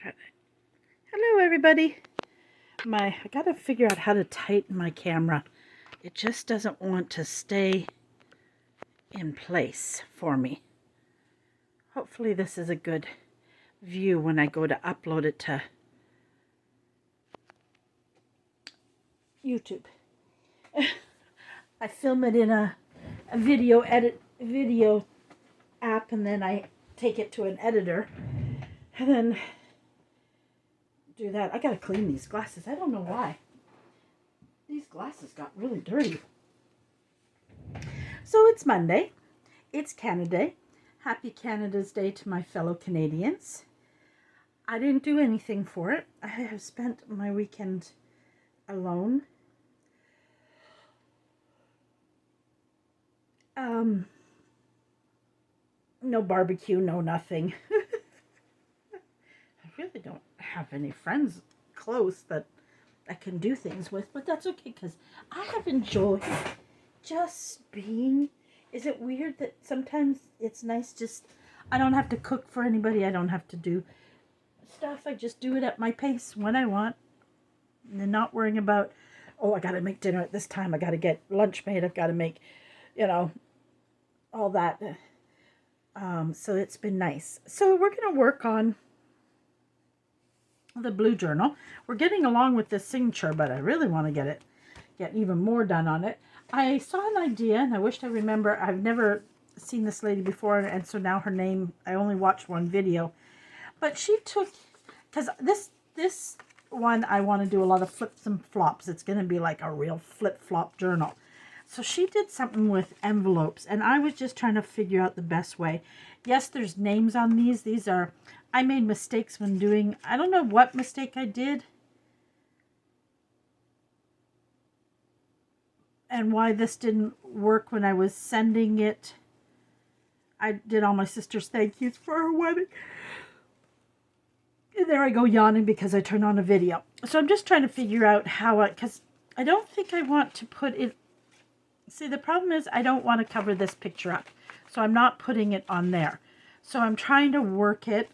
Hello everybody. I gotta figure out how to tighten my camera. It just doesn't want to stay in place for me. Hopefully this is a good view when I go to upload it to YouTube. I film it in a video app, and then I take it to an editor and then do that. I gotta clean these glasses. I don't know why. These glasses got really dirty. So it's Monday. It's Canada Day. Happy Canada's Day to my fellow Canadians. I didn't do anything for it. I have spent my weekend alone. No barbecue, no nothing. I really don't have any friends close that I can do things with, but that's okay because I have enjoyed just being. Is it weird that sometimes it's nice just, I don't have to cook for anybody, I don't have to do stuff, I just do it at my pace when I want, and then not worrying about, oh, I gotta make dinner at this time, I gotta get lunch made, I've gotta make, all that. So it's been nice. So we're gonna work on the Bleue journal. We're getting along with this signature, but I really want to get even more done on it. I saw an idea, and I wished I remember. I've never seen this lady before, and so now her name, I only watched one video. But she took, because this one I want to do a lot of flips and flops. It's going to be like a real flip-flop journal. So she did something with envelopes, and I was just trying to figure out the best way. Yes, there's names on these. These are, I made mistakes when doing, I don't know what mistake I did and why this didn't work when I was sending it. I did all my sister's thank yous for her wedding. And there I go yawning because I turned on a video. So I'm just trying to figure out how because I don't think I want to put it. See, the problem is I don't want to cover this picture up. So I'm not putting it on there. So I'm trying to work it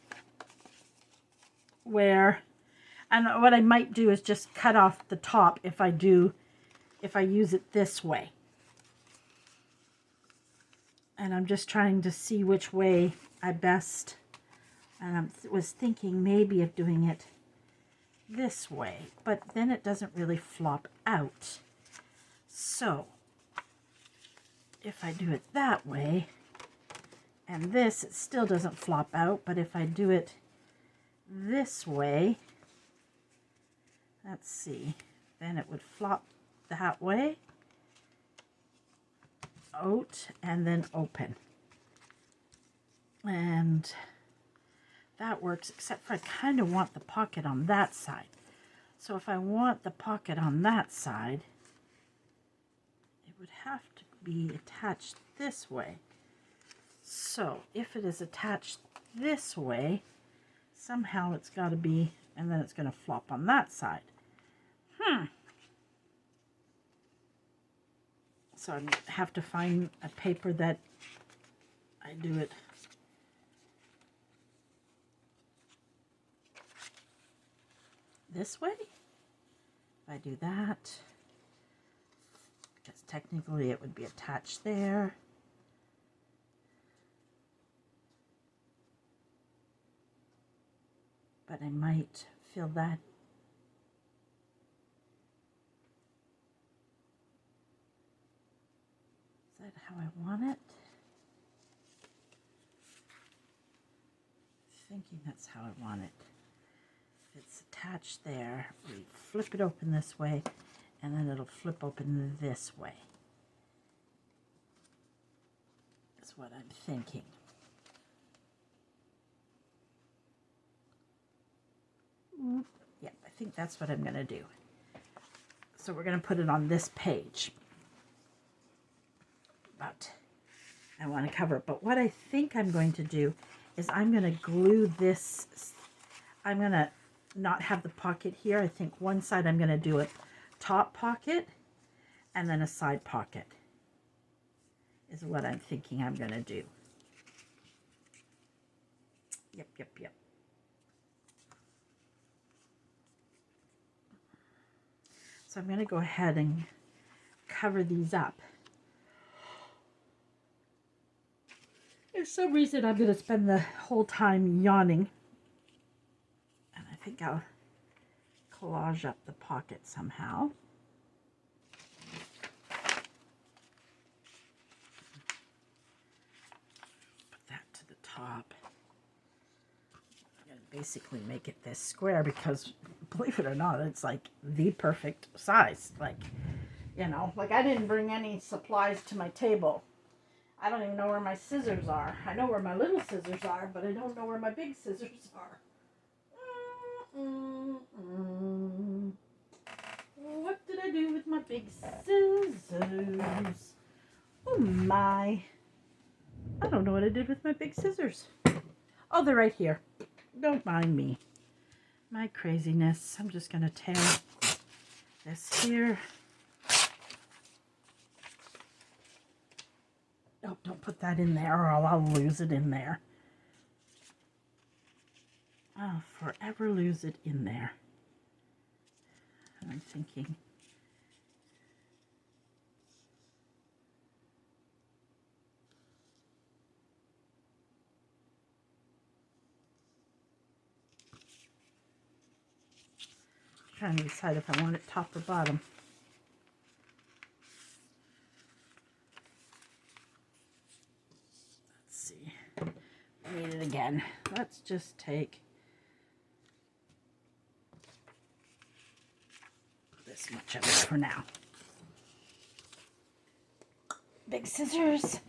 where, and what I might do is just cut off the top if I use it this way. And I'm just trying to see which way I best, and I was thinking maybe of doing it this way, but then it doesn't really flop out. So if I do it that way, and this, it still doesn't flop out, but if I do it this way, let's see, then it would flop that way, out, and then open. And that works, except for I kind of want the pocket on that side. So if I want the pocket on that side, it would have to be attached this way. So if it is attached this way, somehow it's got to be, and then it's going to flop on that side. So I have to find a paper that I do it. This way. If I do that, because technically it would be attached there. But I might feel that. Is that how I want it? Thinking that's how I want it. If it's attached there, we flip it open this way, and then it'll flip open this way. That's what I'm thinking. Yeah, I think that's what I'm going to do. So we're going to put it on this page. But I want to cover it. But what I think I'm going to do is I'm going to glue this. I'm going to not have the pocket here. I think one side I'm going to do a top pocket and then a side pocket is what I'm thinking I'm going to do. Yep. So I'm going to go ahead and cover these up. For some reason, I'm going to spend the whole time yawning. And I think I'll collage up the pocket somehow. Put that to the top. I'm going to basically make it this square because, believe it or not, it's like the perfect size. Like, you know, like I didn't bring any supplies to my table. I don't even know where my scissors are. I know where my little scissors are, but I don't know where my big scissors are. What did I do with my big scissors? Oh my. I don't know what I did with my big scissors. Oh, they're right here. Don't mind me. My craziness. I'm just going to tear this here. Oh, don't put that in there or I'll lose it in there. I'll forever lose it in there. And I'm thinking, trying to decide if I want it top or bottom. Let's see. Read it again. Let's just take this much of it for now. Big scissors.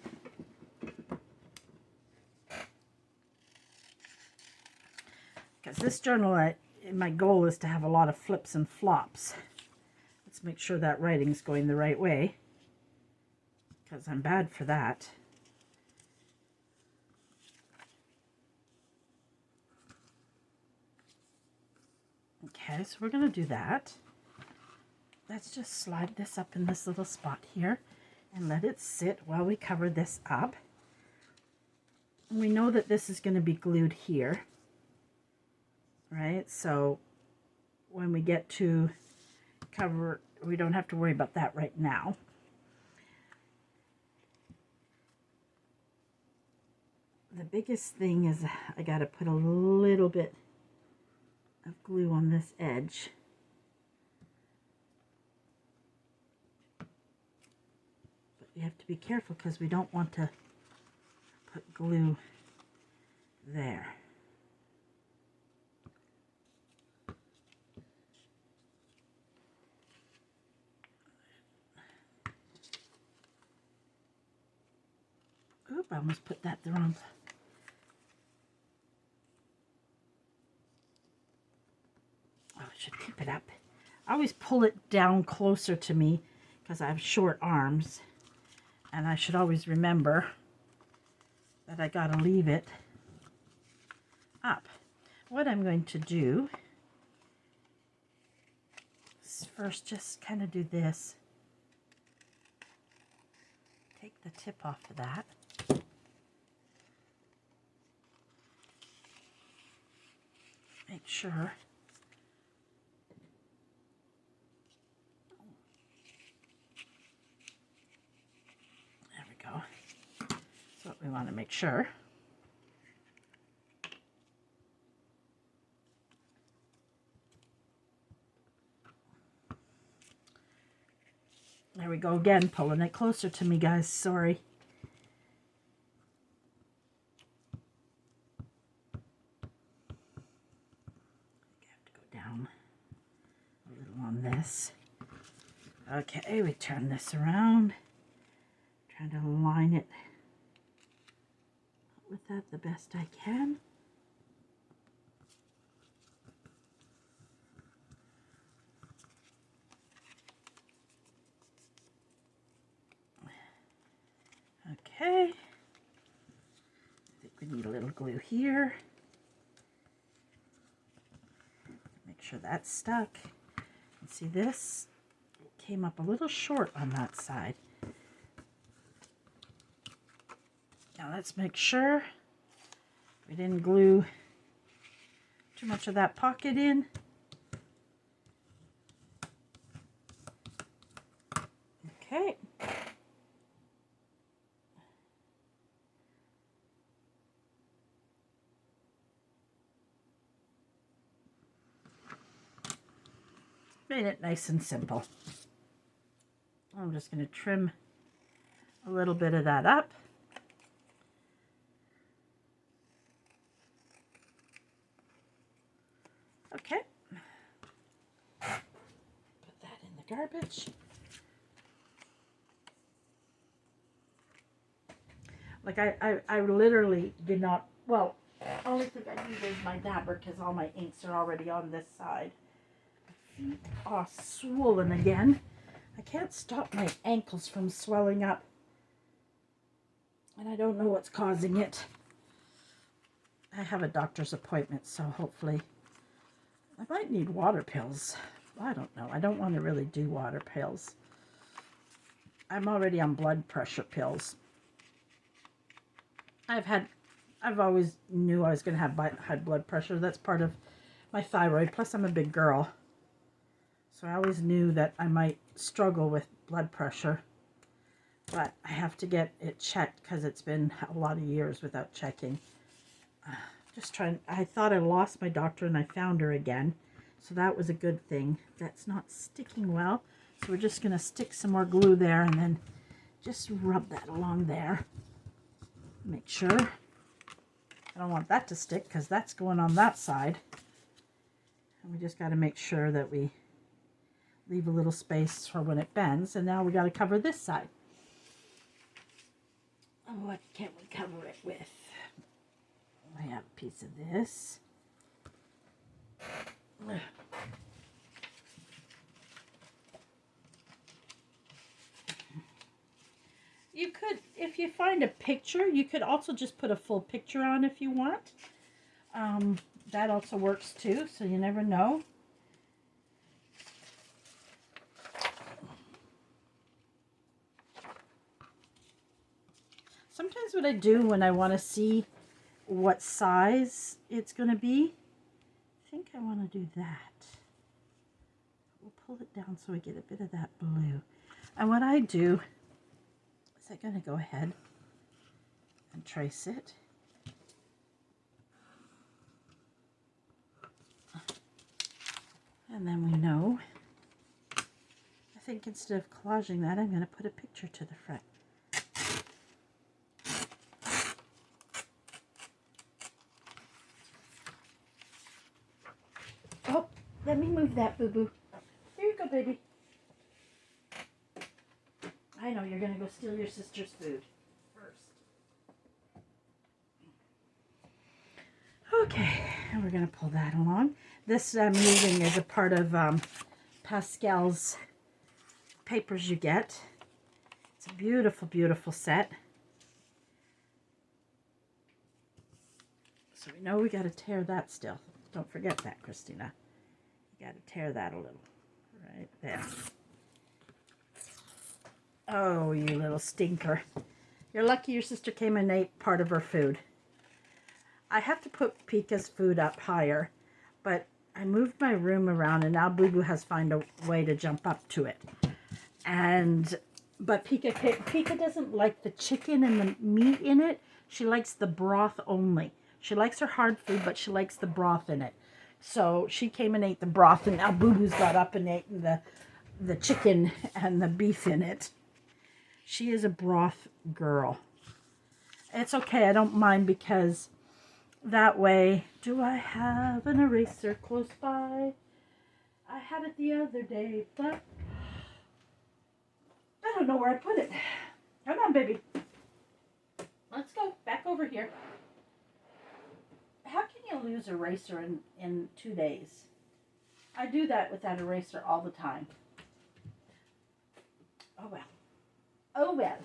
Because this journal, my goal is to have a lot of flips and flops. Let's make sure that writing's going the right way, because I'm bad for that. Okay, so we're going to do that. Let's just slide this up in this little spot here and let it sit while we cover this up. And we know that this is going to be glued here, right? So when we get to cover, we don't have to worry about that right now. The biggest thing is I got to put a little bit of glue on this edge. But you have to be careful because we don't want to put glue there. Oop, I almost put that the wrong place. Oh, I should keep it up. I always pull it down closer to me because I have short arms. And I should always remember that I gotta leave it up. What I'm going to do is first just kind of do this. Take the tip off of that. Make sure go. That's what we want to make sure. There we go again, pulling it closer to me, guys. Sorry. I have to go down a little on this. Okay, we turn this around. Trying to line it with that the best I can. Okay. I think we need a little glue here. Make sure that's stuck. And see, this came up a little short on that side. Now let's make sure we didn't glue too much of that pocket in. made it nice and simple. I'm just going to trim a little bit of that up. Okay. Put that in the garbage. Like I literally did not, well, the only thing I need is my dabber because all my inks are already on this side. My feet are swollen again. I can't stop my ankles from swelling up. And I don't know what's causing it. I have a doctor's appointment, so hopefully I might need water pills. I don't know. I don't want to really do water pills. I'm already on blood pressure pills. I've always knew I was going to have high blood pressure. That's part of my thyroid. Plus, I'm a big girl. So I always knew that I might struggle with blood pressure. But I have to get it checked because it's been a lot of years without checking. Just trying. I thought I lost my doctor and I found her again. So that was a good thing. That's not sticking well. So we're just going to stick some more glue there and then just rub that along there. Make sure. I don't want that to stick because that's going on that side. And we just got to make sure that we leave a little space for when it bends. And now we got to cover this side. What can we cover it with? I have a piece of this. You could, if you find a picture, you could also just put a full picture on if you want. That also works too, so you never know. Sometimes what I do when I want to see what size it's going to be, I think I want to do that. We'll pull it down so we get a bit of that blue. And what I do is I'm going to go ahead and trace it. And then we know, I think instead of collaging that, I'm going to put a picture to the front. Oh, let me move that, boo-boo. Here you go, baby. I know you're going to go steal your sister's food first. Okay, and we're going to pull that along. This moving is a part of Pascal's papers you get. It's a beautiful, beautiful set. So we know we got to tear that still. Don't forget that, Christina. You got to tear that a little. Right there. Oh, you little stinker. You're lucky your sister came and ate part of her food. I have to put Pika's food up higher, but I moved my room around and now Boo Boo has to find a way to jump up to it. But Pika doesn't like the chicken and the meat in it. She likes the broth only. She likes her hard food, but she likes the broth in it. So she came and ate the broth, and now Boo Boo's got up and ate the chicken and the beef in it. She is a broth girl. It's okay. I don't mind because that way, do I have an eraser close by? I had it the other day, but I don't know where I put it. Come on, baby. Let's go back over here. How can you lose eraser in 2 days? I do that with that eraser all the time. Oh well. Oh well.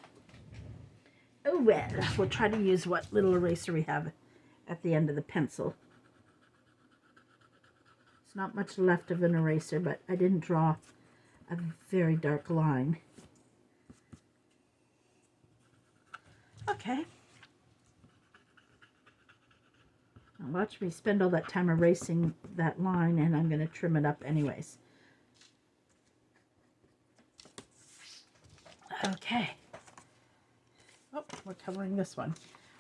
Oh well. We'll try to use what little eraser we have at the end of the pencil. It's not much left of an eraser, but I didn't draw a very dark line. Okay. Now watch me spend all that time erasing that line, and I'm going to trim it up anyways. Okay. Oh, we're covering this one.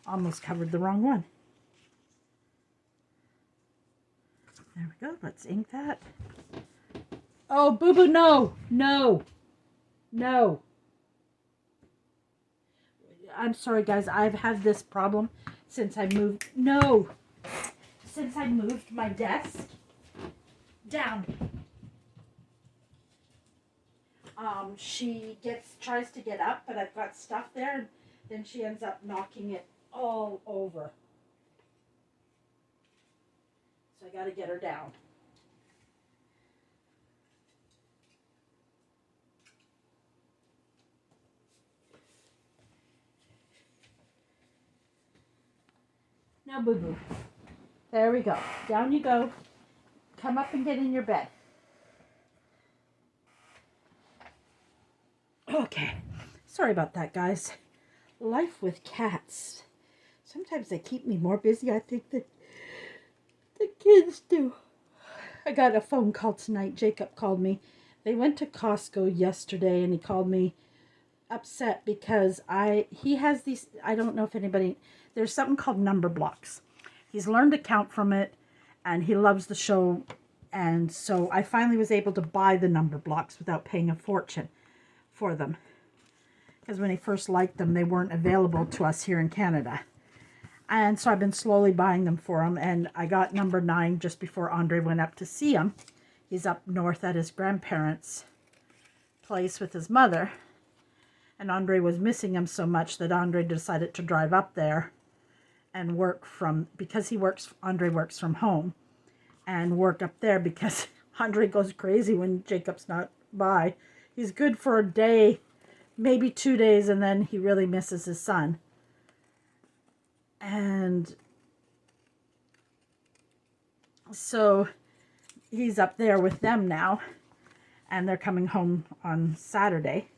Almost covered the wrong one. There we go. Let's ink that. Oh, boo-boo, no. No. No. I'm sorry, guys. I've had this problem since I moved. No. Since I moved my desk down. She tries to get up, but I've got stuff there, and then she ends up knocking it all over. So I got to get her down. Now, boo-boo. There we go. Down you go. Come up and get in your bed. Okay. Sorry about that, guys. Life with cats. Sometimes they keep me more busy, I think, than the kids do. I got a phone call tonight. Jacob called me. They went to Costco yesterday, and he called me upset because he has these, I don't know if anybody, there's something called number blocks. He's learned to count from it, and he loves the show, and so I finally was able to buy the number blocks without paying a fortune for them. Because when he first liked them, they weren't available to us here in Canada. And so I've been slowly buying them for him, and I got number 9 just before Andre went up to see him. He's up north at his grandparents' place with his mother. And Andre was missing him so much that Andre decided to drive up there and work from, because Andre works from home, and work up there because Andre goes crazy when Jacob's not by. He's good for a day, maybe 2 days, and then he really misses his son. And so he's up there with them now, and they're coming home on Saturday.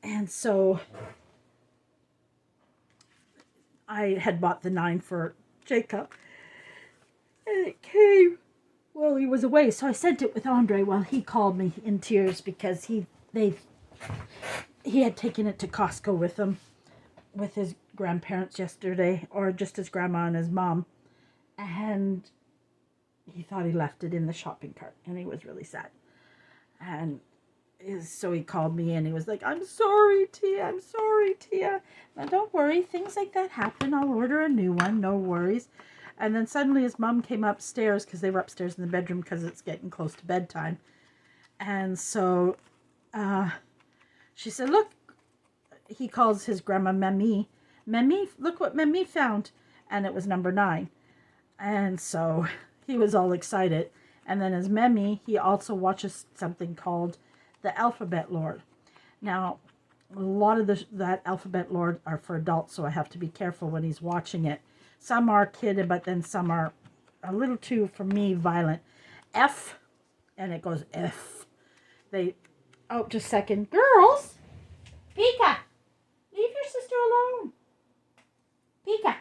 And so I had bought the 9 for Jacob, and it came while he was away. So I sent it with Andre while he called me in tears because he had taken it to Costco with him, with his grandparents yesterday, or just his grandma and his mom, and he thought he left it in the shopping cart, and he was really sad. And so he called me, and he was like, I'm sorry, Tia, I'm sorry, Tia. Now, don't worry, things like that happen. I'll order a new one, no worries. And then suddenly his mom came upstairs, because they were upstairs in the bedroom because it's getting close to bedtime. And so she said, look, he calls his grandma Mamie. Mamie, look what Mamie found. And it was number 9. And so he was all excited. And then as Mamie, he also watches something called the Alphabet Lord. Now, a lot of that Alphabet Lord are for adults, so I have to be careful when he's watching it. Some are kid, but then some are a little too, for me, violent. F, and it goes F. Oh, just a second. Girls! Pika! Leave your sister alone. Pika!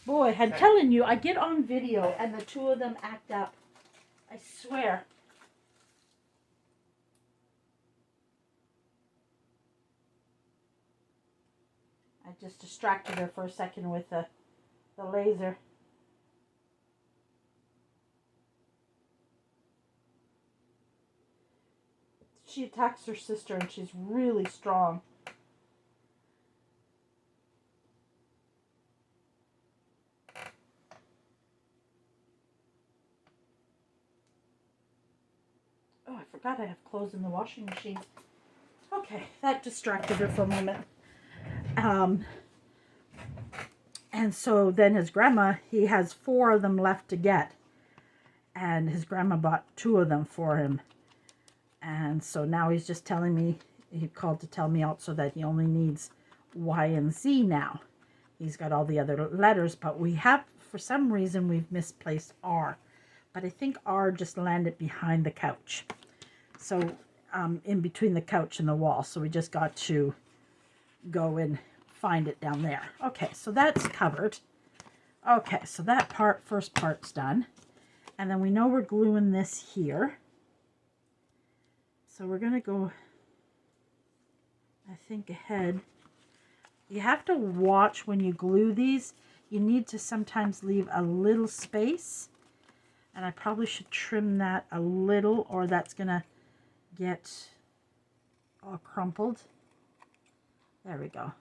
Boy, I'm telling you, I get on video and the two of them act up. I swear. I just distracted her for a second with the laser. She attacks her sister, and she's really strong. Oh, I forgot I have clothes in the washing machine. Okay, that distracted her for a moment. And so then his grandma, he has 4 of them left to get. And his grandma bought 2 of them for him. And so now he's just telling me, he called to tell me also that he only needs Y and Z now. He's got all the other letters, but we have, for some reason, we've misplaced R. But I think R just landed behind the couch. So, in between the couch and the wall. So we just got to go and find it down there. Okay, so that's covered. Okay, so that first part's done. And then we know we're gluing this here. So we're going to go, I think, ahead. You have to watch when you glue these. you need to sometimes leave a little space. And I probably should trim that a little, or that's going to get all crumpled. There we go.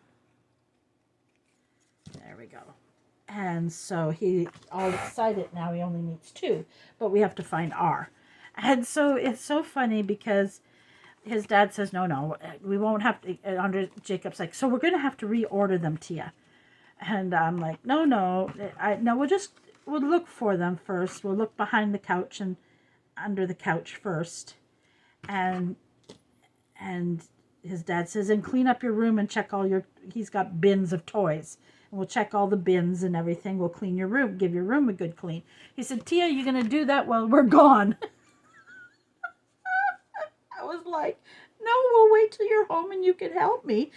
There we go. And so he all excited now, he only needs 2, but we have to find R. And so it's so funny because his dad says, no, we won't have to. Andre Jacob's like, so we're going to have to reorder them, Tia. And I'm like, no, we'll look for them first. We'll look behind the couch and under the couch first. And his dad says, and clean up your room and check all your, he's got bins of toys. And we'll check all the bins and everything. We'll clean your room, give your room a good clean. He said, Tia, you're going to do that while we're gone. I was like, no, we'll wait till you're home and you can help me.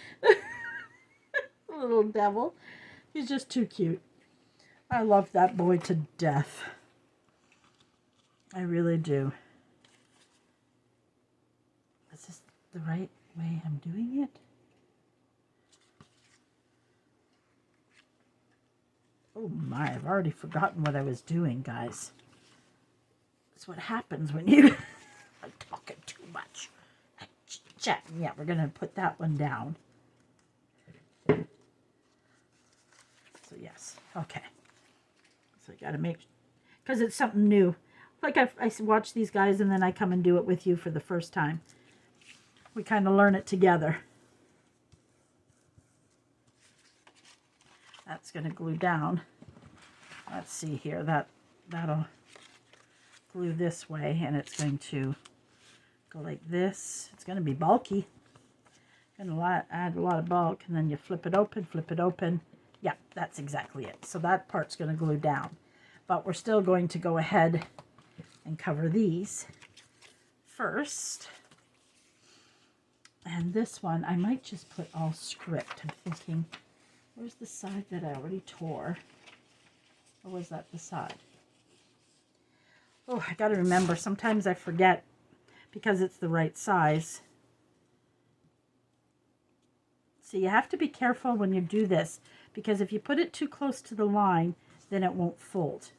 Little devil. He's just too cute. I love that boy to death. I really do. Is this the right way I'm doing it? Oh my, I've already forgotten what I was doing, guys. That's what happens when you are talking too much. Chatting. Yeah, we're going to put that one down. So yes, okay. So you got to make, because it's something new. Like I watch these guys and then I come and do it with you for the first time. We kind of learn it together. That's going to glue down. Let's see here. That'll glue this way, and it's going to go like this. It's going to be bulky. Going to add a lot of bulk, and then you flip it open. Yeah, that's exactly it. So that part's going to glue down. But we're still going to go ahead and cover these first. And this one, I might just put all script. I'm thinking, where's the side that I already tore? Or was that the side? Oh, I got to remember. Sometimes I forget because it's the right size. So you have to be careful when you do this, because if you put it too close to the line, then it won't fold.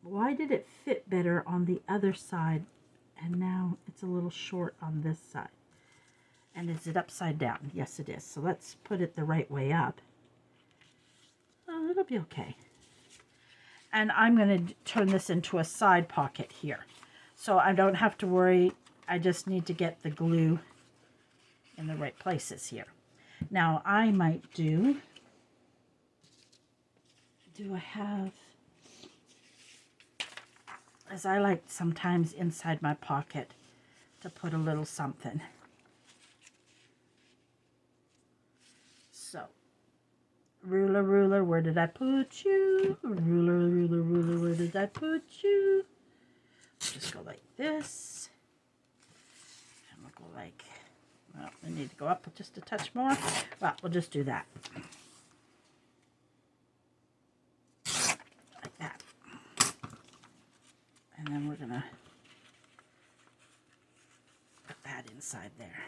Why did it fit better on the other side, and now it's a little short on this side? And is it upside down? Yes, it is. So let's put it the right way up. Oh, it'll be okay. And I'm going to turn this into a side pocket here. So I don't have to worry. I just need to get the glue in the right places here. Now I might do I have, as I like sometimes inside my pocket to put a little something. So, ruler, where did I put you? Ruler, where did I put you? Just go like this. And we'll go like, well, we need to go up just a touch more. Well, we'll just do that. Like that. And then we're going to put that inside there.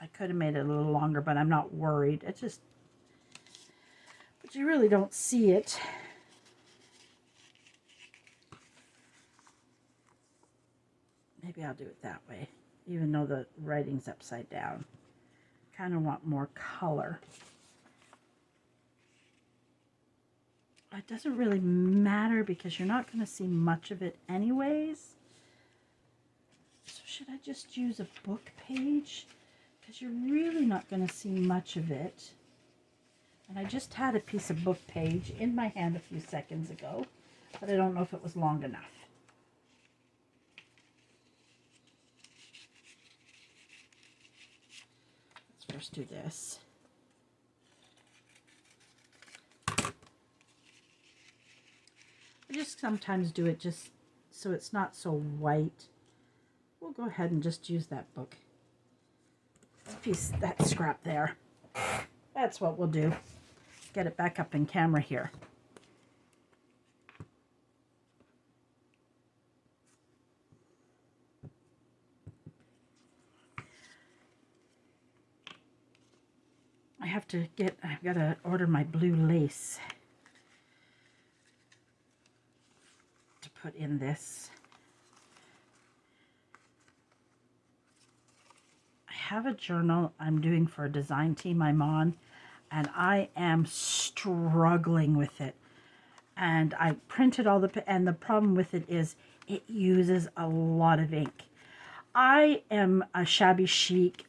I could have made it a little longer, but I'm not worried. It's just, but you really don't see it. Maybe I'll do it that way, even though the writing's upside down. Kind of want more color. It doesn't really matter because you're not going to see much of it anyways. So should I just use a book page? Because you're really not going to see much of it. And I just had a piece of book page in my hand a few seconds ago, but I don't know if it was long enough. Let's first do this. I just sometimes do it just so it's not so white. We'll go ahead and just use that book. Piece, that scrap there. That's what we'll do. Get it back up in camera here. I've got to order my blue lace to put in this. I have a journal I'm doing for a design team I'm on, and I am struggling with it. And I printed all and the problem with it is it uses a lot of ink. I am a shabby chic.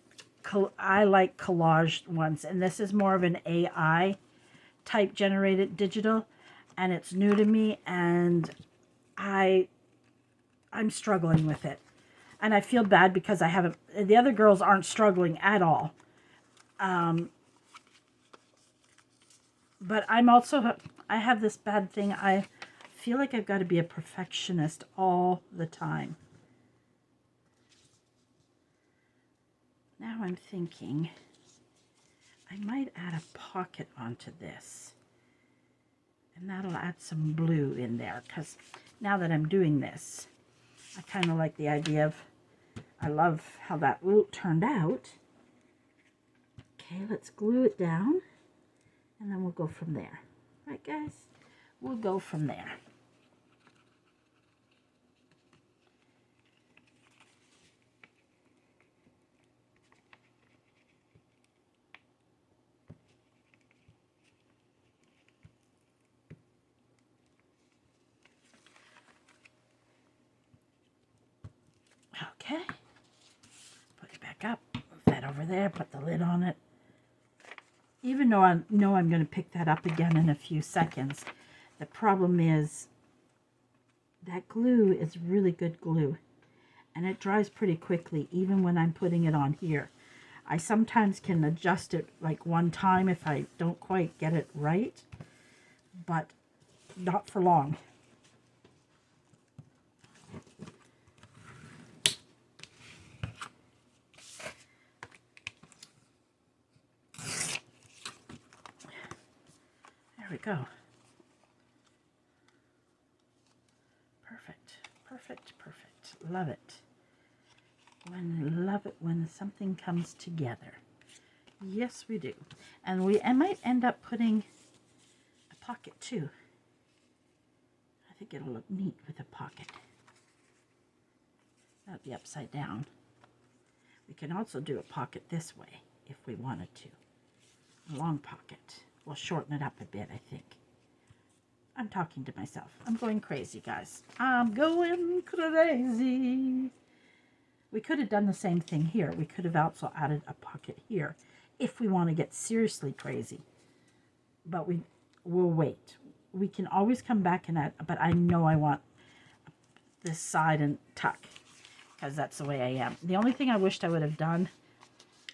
I like collage ones, and this is more of an AI type generated digital, and it's new to me, and I'm struggling with it. And I feel bad because the other girls aren't struggling at all. But I have this bad thing. I feel like I've got to be a perfectionist all the time. Now I'm thinking I might add a pocket onto this. And that'll add some blue in there, because now that I'm doing this, I kind of like the idea of, I love how that turned out. Okay, let's glue it down, and then we'll go from there. Right, guys? We'll go from there. Okay, put it back up, move that over there, put the lid on it. Even though I know I'm going to pick that up again in a few seconds, the problem is that glue is really good glue, and it dries pretty quickly even when I'm putting it on here. I sometimes can adjust it like one time if I don't quite get it right, but not for long. There we go. Perfect, perfect, perfect. Love it. Love it when something comes together. Yes, we do. And I might end up putting a pocket too. I think it'll look neat with a pocket. That'll be upside down. We can also do a pocket this way if we wanted to. A long pocket. We'll shorten it up a bit, I think. I'm talking to myself. I'm going crazy, guys. I'm going crazy. We could have done the same thing here. We could have also added a pocket here if we want to get seriously crazy. But we'll wait. We can always come back and add, but I know I want this side and tuck because that's the way I am. The only thing I wished I would have done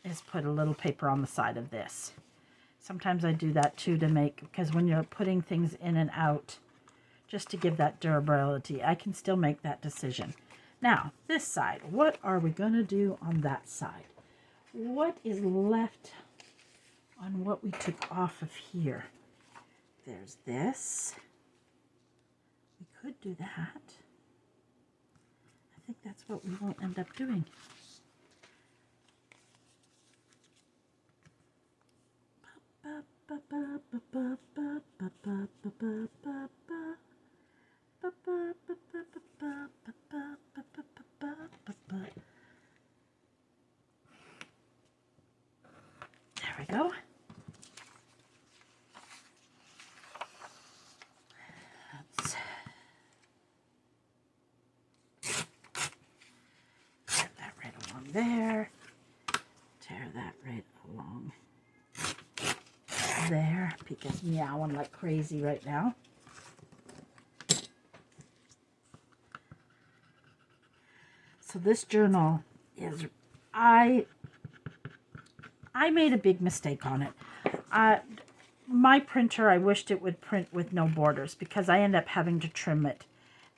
is put a little paper on the side of this. Sometimes I do that too because when you're putting things in and out, just to give that durability, I can still make that decision. Now, this side, what are we going to do on that side? What is left on what we took off of here? There's this. We could do that. I think that's what we will end up doing. There we go. Let's tear that right along there. Tear that right along there. Pika's meowing like crazy right now. So this journal is, I made a big mistake on it. My printer, I wished it would print with no borders because I end up having to trim it.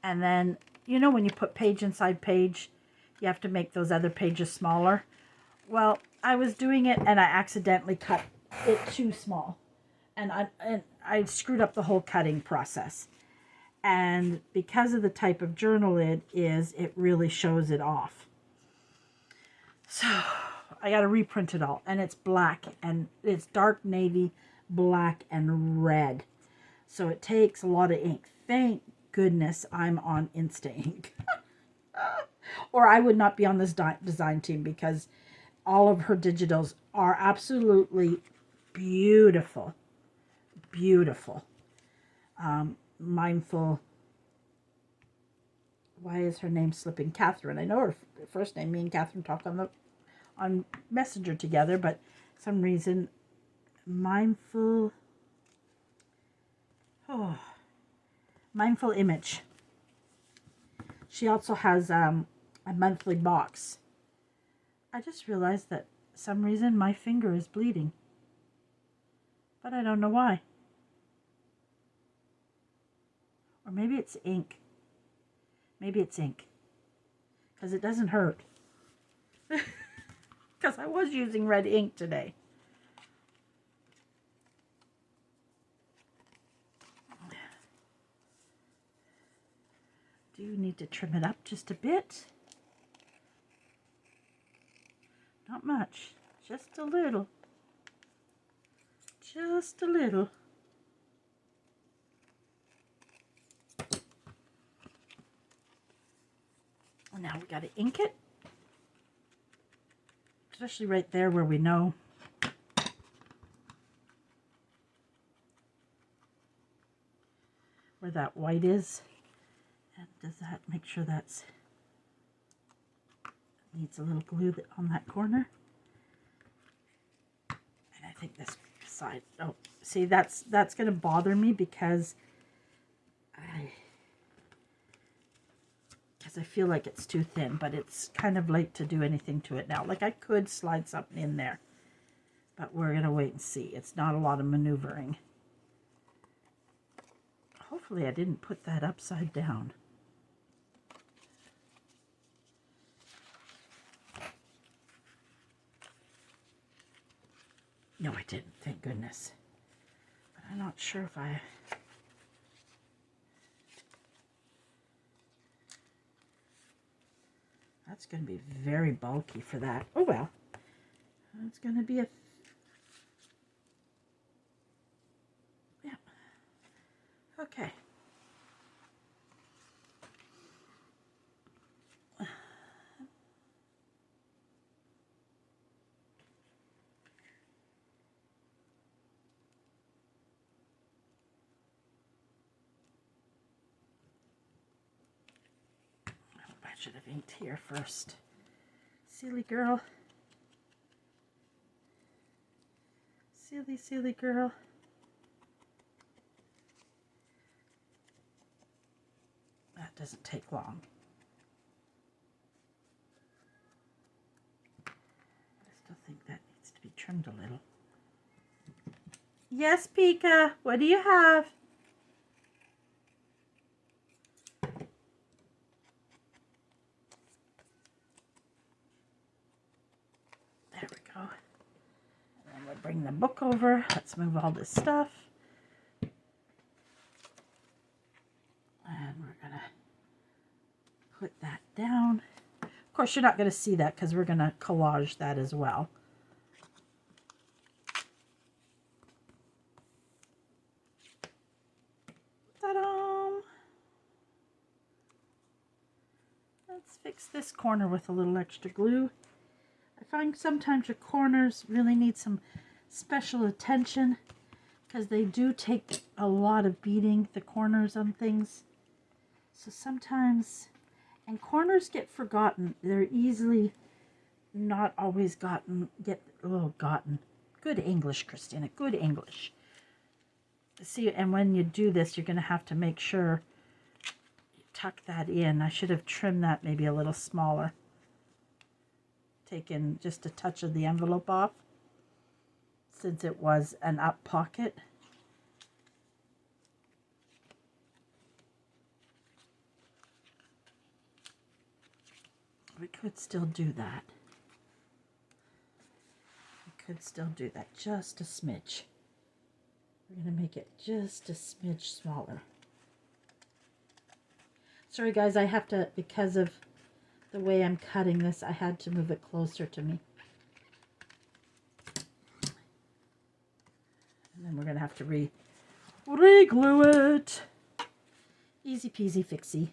And then, you know, when you put page inside page, you have to make those other pages smaller. Well, I was doing it and I accidentally cut it too small. And I screwed up the whole cutting process. And because of the type of journal it is, it really shows it off. So I gotta reprint it all, and it's black, and it's dark navy, black, and red. So it takes a lot of ink. Thank goodness I'm on Insta Ink. Or I would not be on this design team, because all of her digitals are absolutely beautiful. Beautiful. Mindful. Why is her name slipping? Catherine. I know her first name. Me and Catherine talk on Messenger together, but some reason Mindful. Oh, Mindful Image. She also has a monthly box. I just realized that some reason my finger is bleeding, but I don't know why. Or maybe it's ink. Maybe it's ink, because it doesn't hurt. Because I was using red ink today. Do need to trim it up just a bit. Not much, just a little. Just a little. Now we got to ink it, especially right there where we know. Where that white is. And does that make sure that's needs a little glue on that corner. And I think this side, oh, see, that's going to bother me because I feel like it's too thin, but it's kind of late to do anything to it now. Like, I could slide something in there, but we're going to wait and see. It's not a lot of maneuvering. Hopefully I didn't put that upside down. No, I didn't, thank goodness. But I'm not sure if I... That's going to be very bulky for that. Oh, well. It's going to be a... Yeah. Okay. I should have inked here first. Silly girl. Silly, silly girl. That doesn't take long. I still think that needs to be trimmed a little. Yes, Pika, what do you have? There we go. And then we'll bring the book over. Let's move all this stuff. And we're going to put that down. Of course, you're not going to see that because we're going to collage that as well. Ta-da! Let's fix this corner with a little extra glue. I find sometimes your corners really need some special attention because they do take a lot of beating, the corners on things. So sometimes, and corners get forgotten. They're easily not always gotten. Good English, Christina, good English. See, and when you do this, you're going to have to make sure you tuck that in. I should have trimmed that maybe a little smaller. Taken just a touch of the envelope off since it was an up pocket. We could still do that. We could still do that just a smidge. We're going to make it just a smidge smaller. Sorry guys, I have to, because of the way I'm cutting this, I had to move it closer to me. And then we're going to have to re-glue it. Easy peasy fixie.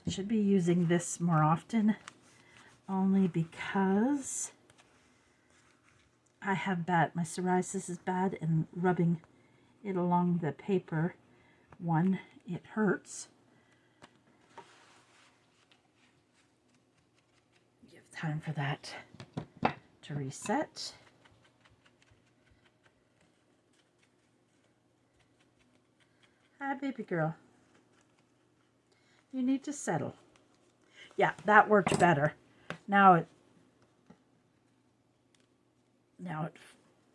I should be using this more often, only because I have my psoriasis is bad, and rubbing it along the paper, it hurts. Give time for that to reset. Hi, baby girl. You need to settle. Yeah, that worked better. Now it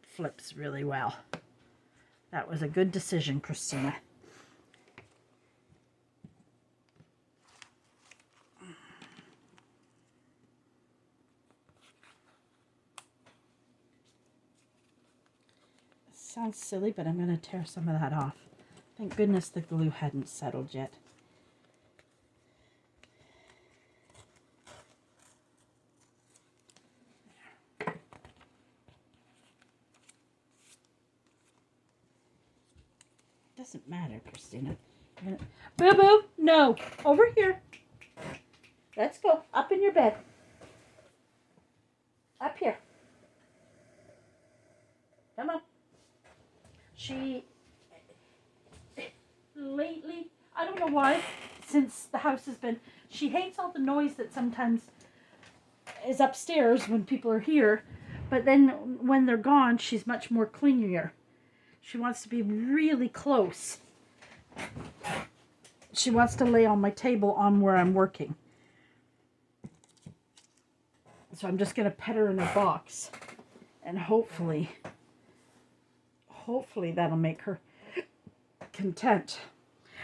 flips really well. That was a good decision, Christina. Sounds silly, but I'm going to tear some of that off. Thank goodness the glue hadn't settled yet. Doesn't matter, Christina. Boo boo, no, over here. Let's go up in your bed. Up here. Come on. She lately, I don't know why, since the house has been, she hates all the noise that sometimes is upstairs when people are here, but then when they're gone, she's much more clingier. She wants to be really close. She wants to lay on my table on where I'm working. So I'm just going to pet her in a box, and hopefully that'll make her content.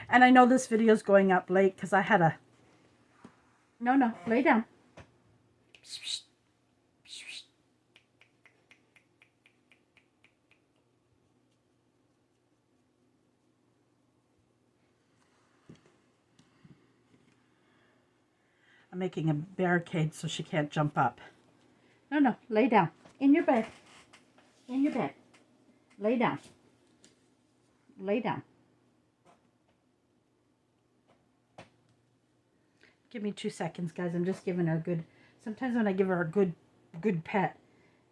And I know this video is going up late because I had a... No, lay down. I'm making a barricade so she can't jump up. No, lay down. In your bed. In your bed. Lay down. Lay down. Give me 2 seconds, guys. I'm just giving her a good... Sometimes when I give her a good pet,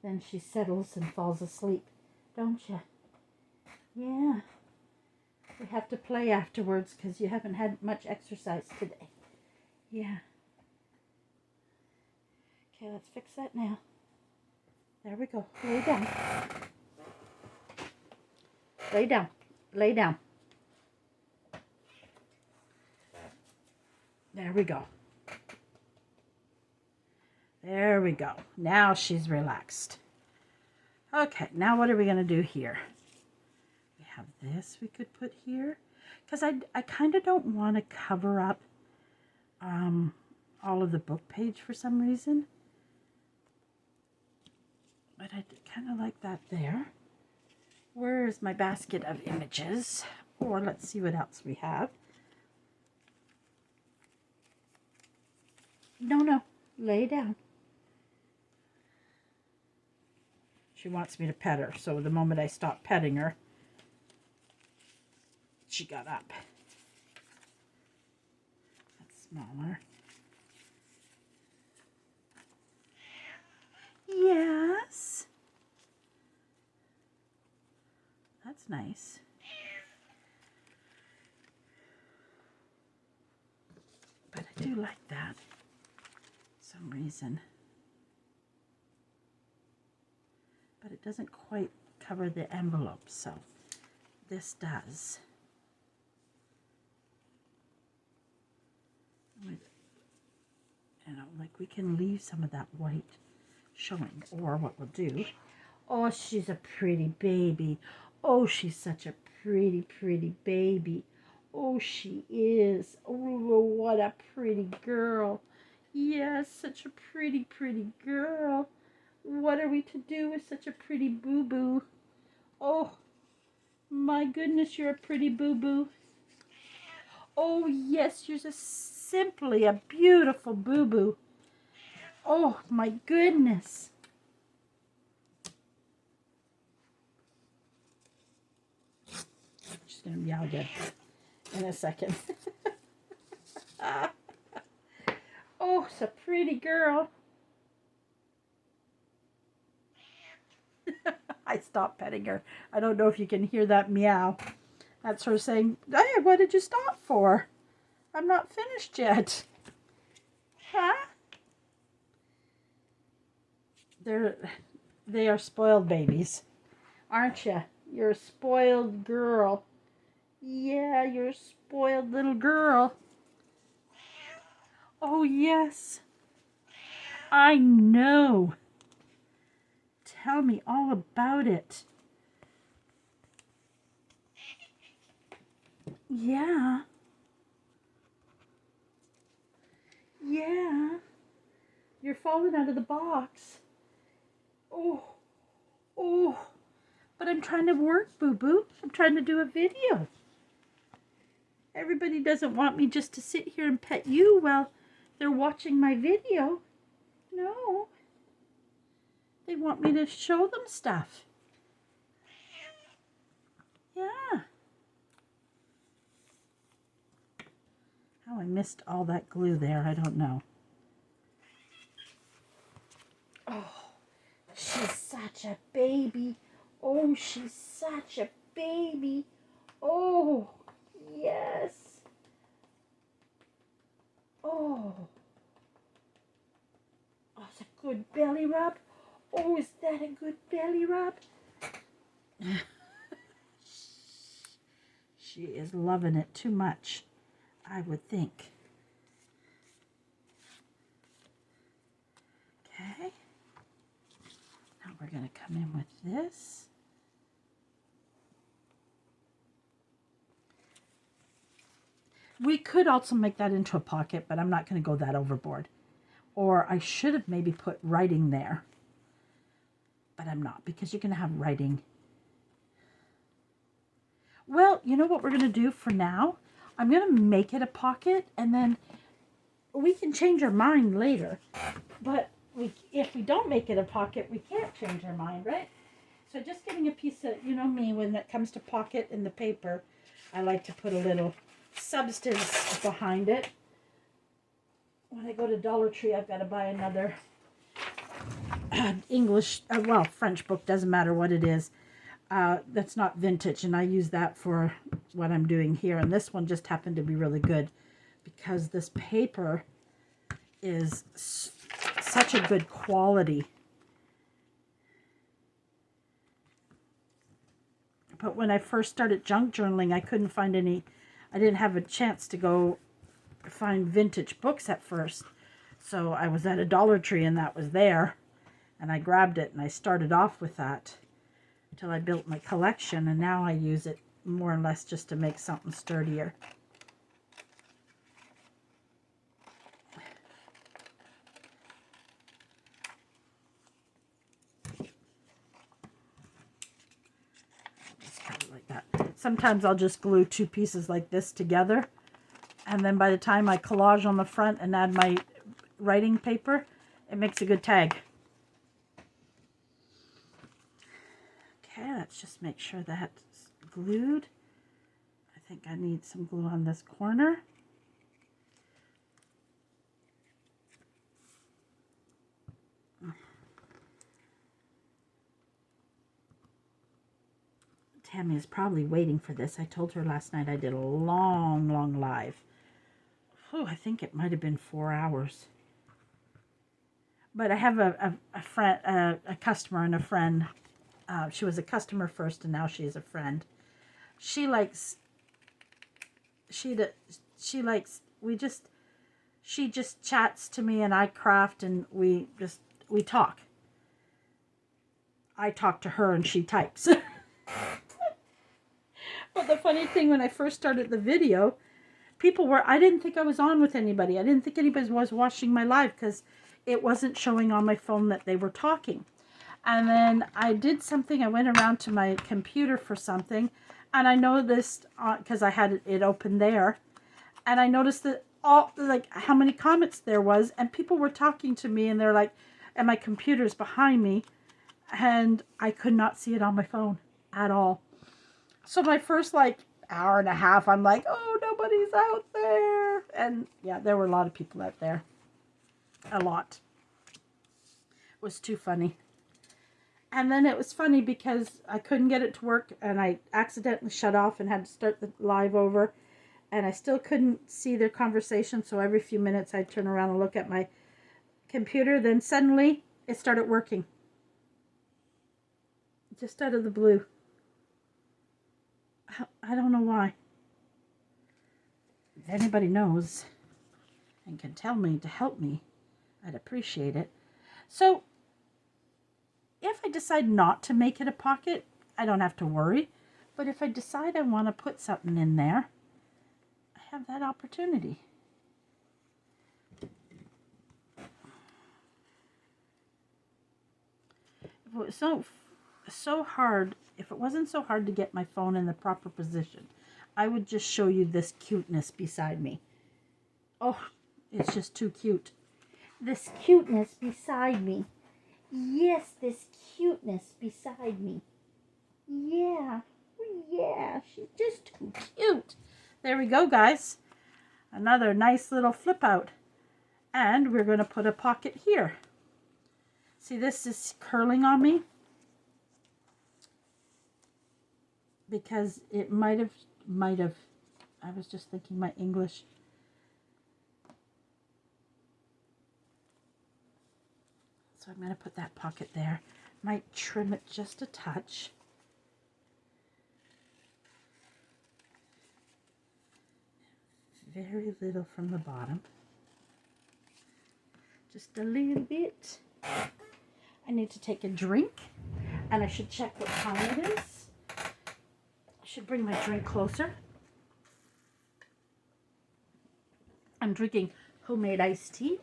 then she settles and falls asleep. Don't you? Yeah. We have to play afterwards because you haven't had much exercise today. Yeah. Okay, let's fix that now. There we go. Lay down. Lay down. Lay down. There we go. There we go. Now she's relaxed. Okay, now what are we going to do here? We have this we could put here. Because I kind of don't want to cover up all of the book page for some reason. But I kind of like that there. Where's my basket of images? Or let's see what else we have. No, lay down. She wants me to pet her, so the moment I stopped petting her, she got up. That's smaller. Yes. That's nice. But I do like that for some reason. But it doesn't quite cover the envelope, so this does. Like we can leave some of that white showing, or what we'll do. Oh, she's a pretty baby. Oh, she's such a pretty baby. Oh, she is. Oh, what a pretty girl. Yes, such a pretty girl. What are we to do with such a pretty boo-boo? Oh, My goodness, you're a pretty boo-boo. Oh, yes, you're just simply a beautiful boo-boo. Oh, my goodness. She's going to meow again in a second. Oh, it's a pretty girl. I stopped petting her. I don't know if you can hear that meow. That's her saying, hey, what did you stop for? I'm not finished yet. Huh? They are spoiled babies. Aren't you? You're a spoiled girl. Yeah, you're a spoiled little girl. Oh, yes. I know. Tell me all about it. Yeah. Yeah. You're falling out of the box. Oh. Oh. But I'm trying to work, boo-boo. I'm trying to do a video. Everybody doesn't want me just to sit here and pet you while they're watching my video. No. They want me to show them stuff. Yeah. How I missed all that glue there, I don't know. Oh, she's such a baby. Oh, she's such a baby. Oh, yes. Oh. Oh, it's a good belly rub. Oh, is that a good belly rub? She is loving it too much, I would think. Okay. Now we're going to come in with this. We could also make that into a pocket, but I'm not going to go that overboard. Or I should have maybe put writing there. But I'm not, because you're going to have writing. Well, you know what we're going to do for now? I'm going to make it a pocket, and then we can change our mind later. But if we don't make it a pocket, we can't change our mind, right? So just getting a piece of, you know me, when it comes to pocket in the paper, I like to put a little substance behind it. When I go to Dollar Tree, I've got to buy another English, well, French book, doesn't matter what it is. That's not vintage, and I use that for what I'm doing here. And this one just happened to be really good because this paper is such a good quality. But when I first started junk journaling, I couldn't find any, I didn't have a chance to go find vintage books at first. So I was at a Dollar Tree and that was there. And I grabbed it and I started off with that until I built my collection. And now I use it more or less just to make something sturdier. Like that. Sometimes I'll just glue two pieces like this together. And then by the time I collage on the front and add my writing paper, it makes a good tag. Okay, let's just make sure that's glued. I think I need some glue on this corner. Tammy is probably waiting for this. I told her last night I did a long, long live. Oh, I think it might have been 4 hours. But I have a friend, a customer and a friend. She was a customer first, and now she is a friend. She likes. She just chats to me, and I craft, and we talk. I talk to her, and she types. But the funny thing, when I first started the video, I didn't think I was on with anybody. I didn't think anybody was watching my live because it wasn't showing on my phone that they were talking. And then I did something. I went around to my computer for something, And I noticed, because I had it open there, and I noticed that all, like, how many comments there was, and people were talking to me, and they're like, and my computer's behind me, and I could not see it on my phone at all. So my first, like, hour and a half, I'm like, oh, nobody's out there. And yeah, there were a lot of people out there. A lot. It was too funny. And then it was funny because I couldn't get it to work, and I accidentally shut off and had to start the live over, and I still couldn't see their conversation. So every few minutes I'd turn around and look at my computer. Then suddenly it started working. Just out of the blue. I don't know why. If anybody knows and can tell me to help me, I'd appreciate it. So if I decide not to make it a pocket, I don't have to worry. But if I decide I want to put something in there, I have that opportunity. If it was so hard, if it wasn't so hard to get my phone in the proper position, I would just show you this cuteness beside me. Oh, it's just too cute. This cuteness beside me. Yes, this cuteness beside me. Yeah, yeah, she's just too cute. There we go, guys. Another nice little flip out. And we're going to put a pocket here. See, this is curling on me because it might have, I was just thinking my English. So I'm going to put that pocket there. Might trim it just a touch. Very little from the bottom. Just a little bit. I need to take a drink, and I should check what time it is. I should bring my drink closer. I'm drinking homemade iced tea.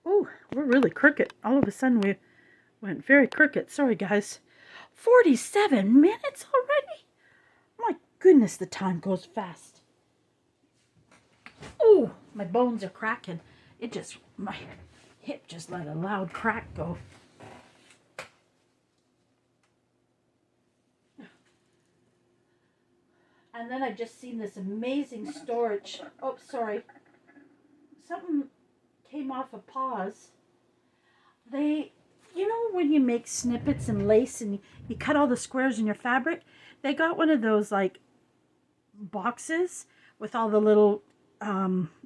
Oh, we're really crooked. All of a sudden we went very crooked. Sorry, guys. 47 minutes already? My goodness, the time goes fast. Oh, my bones are cracking. My hip just let a loud crack go. And then I just seen this amazing storage. Oh, sorry. Something came off a pause. You know when you make snippets and lace and you cut all the squares in your fabric? They got one of those like boxes with all the little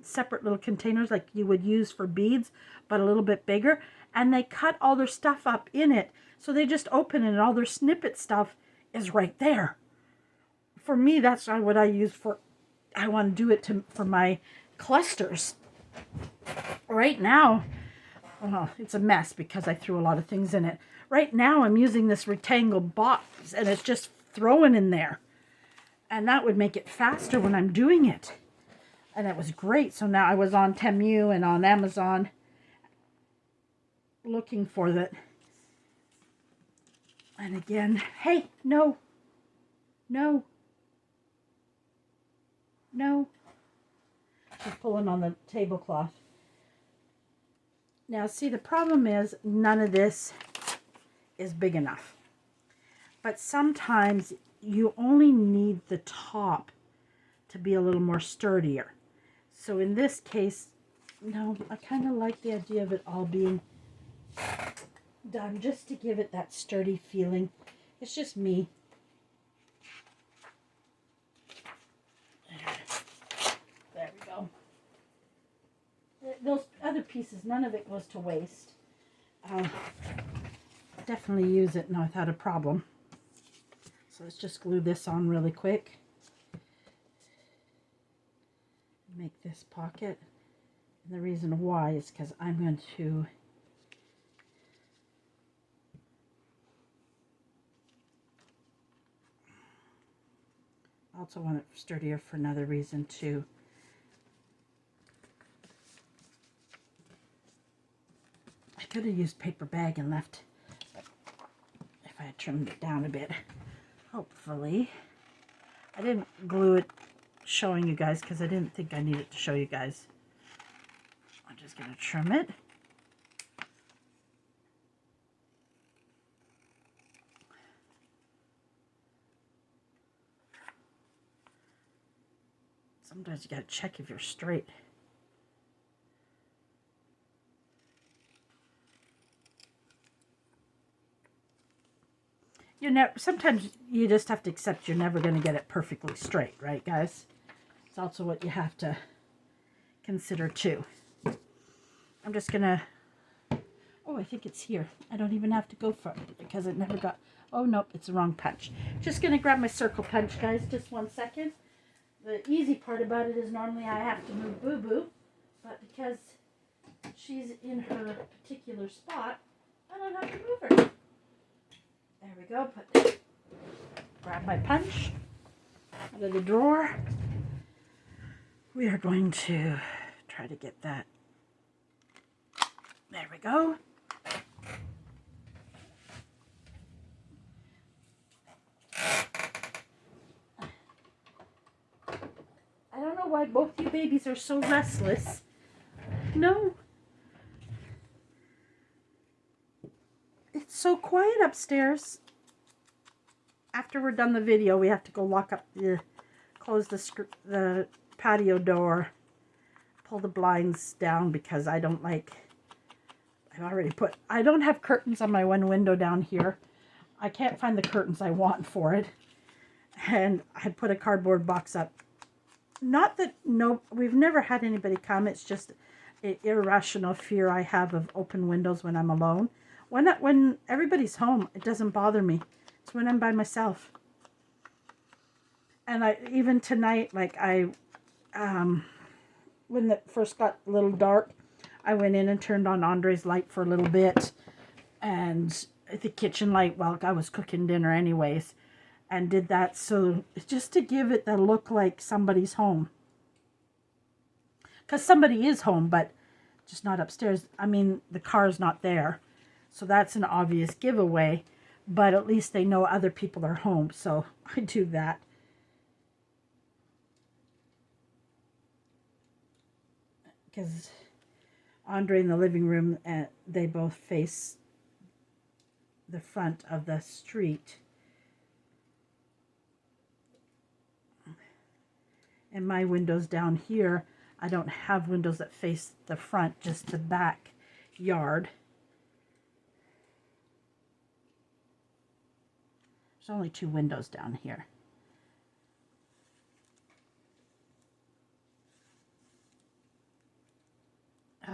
separate little containers like you would use for beads, but a little bit bigger. And they cut all their stuff up in it. So they just open it and all their snippet stuff is right there. For me, that's not what I use for. I want to do it for my clusters. Right now, well, it's a mess because I threw a lot of things in it. Right now, I'm using this rectangle box, and it's just throwing in there. And that would make it faster when I'm doing it. And it was great. So now I was on Temu and on Amazon looking for that. And again, hey, no. She's pulling on the tablecloth. Now, see, the problem is none of this is big enough. But sometimes you only need the top to be a little more sturdier. So in this case, no, I kind of like the idea of it all being done just to give it that sturdy feeling. It's just me. There we go. Those other pieces, none of it goes to waste. Definitely use it now without a problem. So let's just glue this on really quick. Make this pocket. And the reason why is because I'm going to also want it sturdier for another reason too. I could have used paper bag and left if I had trimmed it down a bit. hopefully. I didn't glue it showing you guys because I didn't think I needed to show you guys. I'm just going to trim it. Sometimes you got to check if you're straight. Sometimes you just have to accept you're never going to get it perfectly straight, right, guys? It's also what you have to consider too. I'm just gonna, oh, I think it's here. I don't even have to go for it because it never got, oh nope, it's the wrong punch. Just gonna grab my circle punch, guys, just 1 second. The easy part about it is normally I have to move Boo Boo, but because she's in her particular spot, I don't have to move her. There we go. Grab my punch out of the drawer. We are going to try to get that. There we go. I don't know why both you babies are so restless. No. It's so quiet upstairs. After we're done the video, we have to go lock up close the patio door, pull the blinds down because I don't like, I don't have curtains on my one window down here. I can't find the curtains I want for it. And I put a cardboard box up. Not that, no, we've never had anybody come. It's just an irrational fear I have of open windows when I'm alone. When everybody's home, it doesn't bother me. It's when I'm by myself. And even tonight, like when it first got a little dark, I went in and turned on Andre's light for a little bit. And the kitchen light while I was cooking dinner anyways. And did that so just to give it the look like somebody's home. Because somebody is home, but just not upstairs. I mean, the car's not there. So that's an obvious giveaway. But at least they know other people are home. So I do that. Because Andre in the living room, they both face the front of the street. And my windows down here, I don't have windows that face the front, just the back yard. There's only 2 windows down here.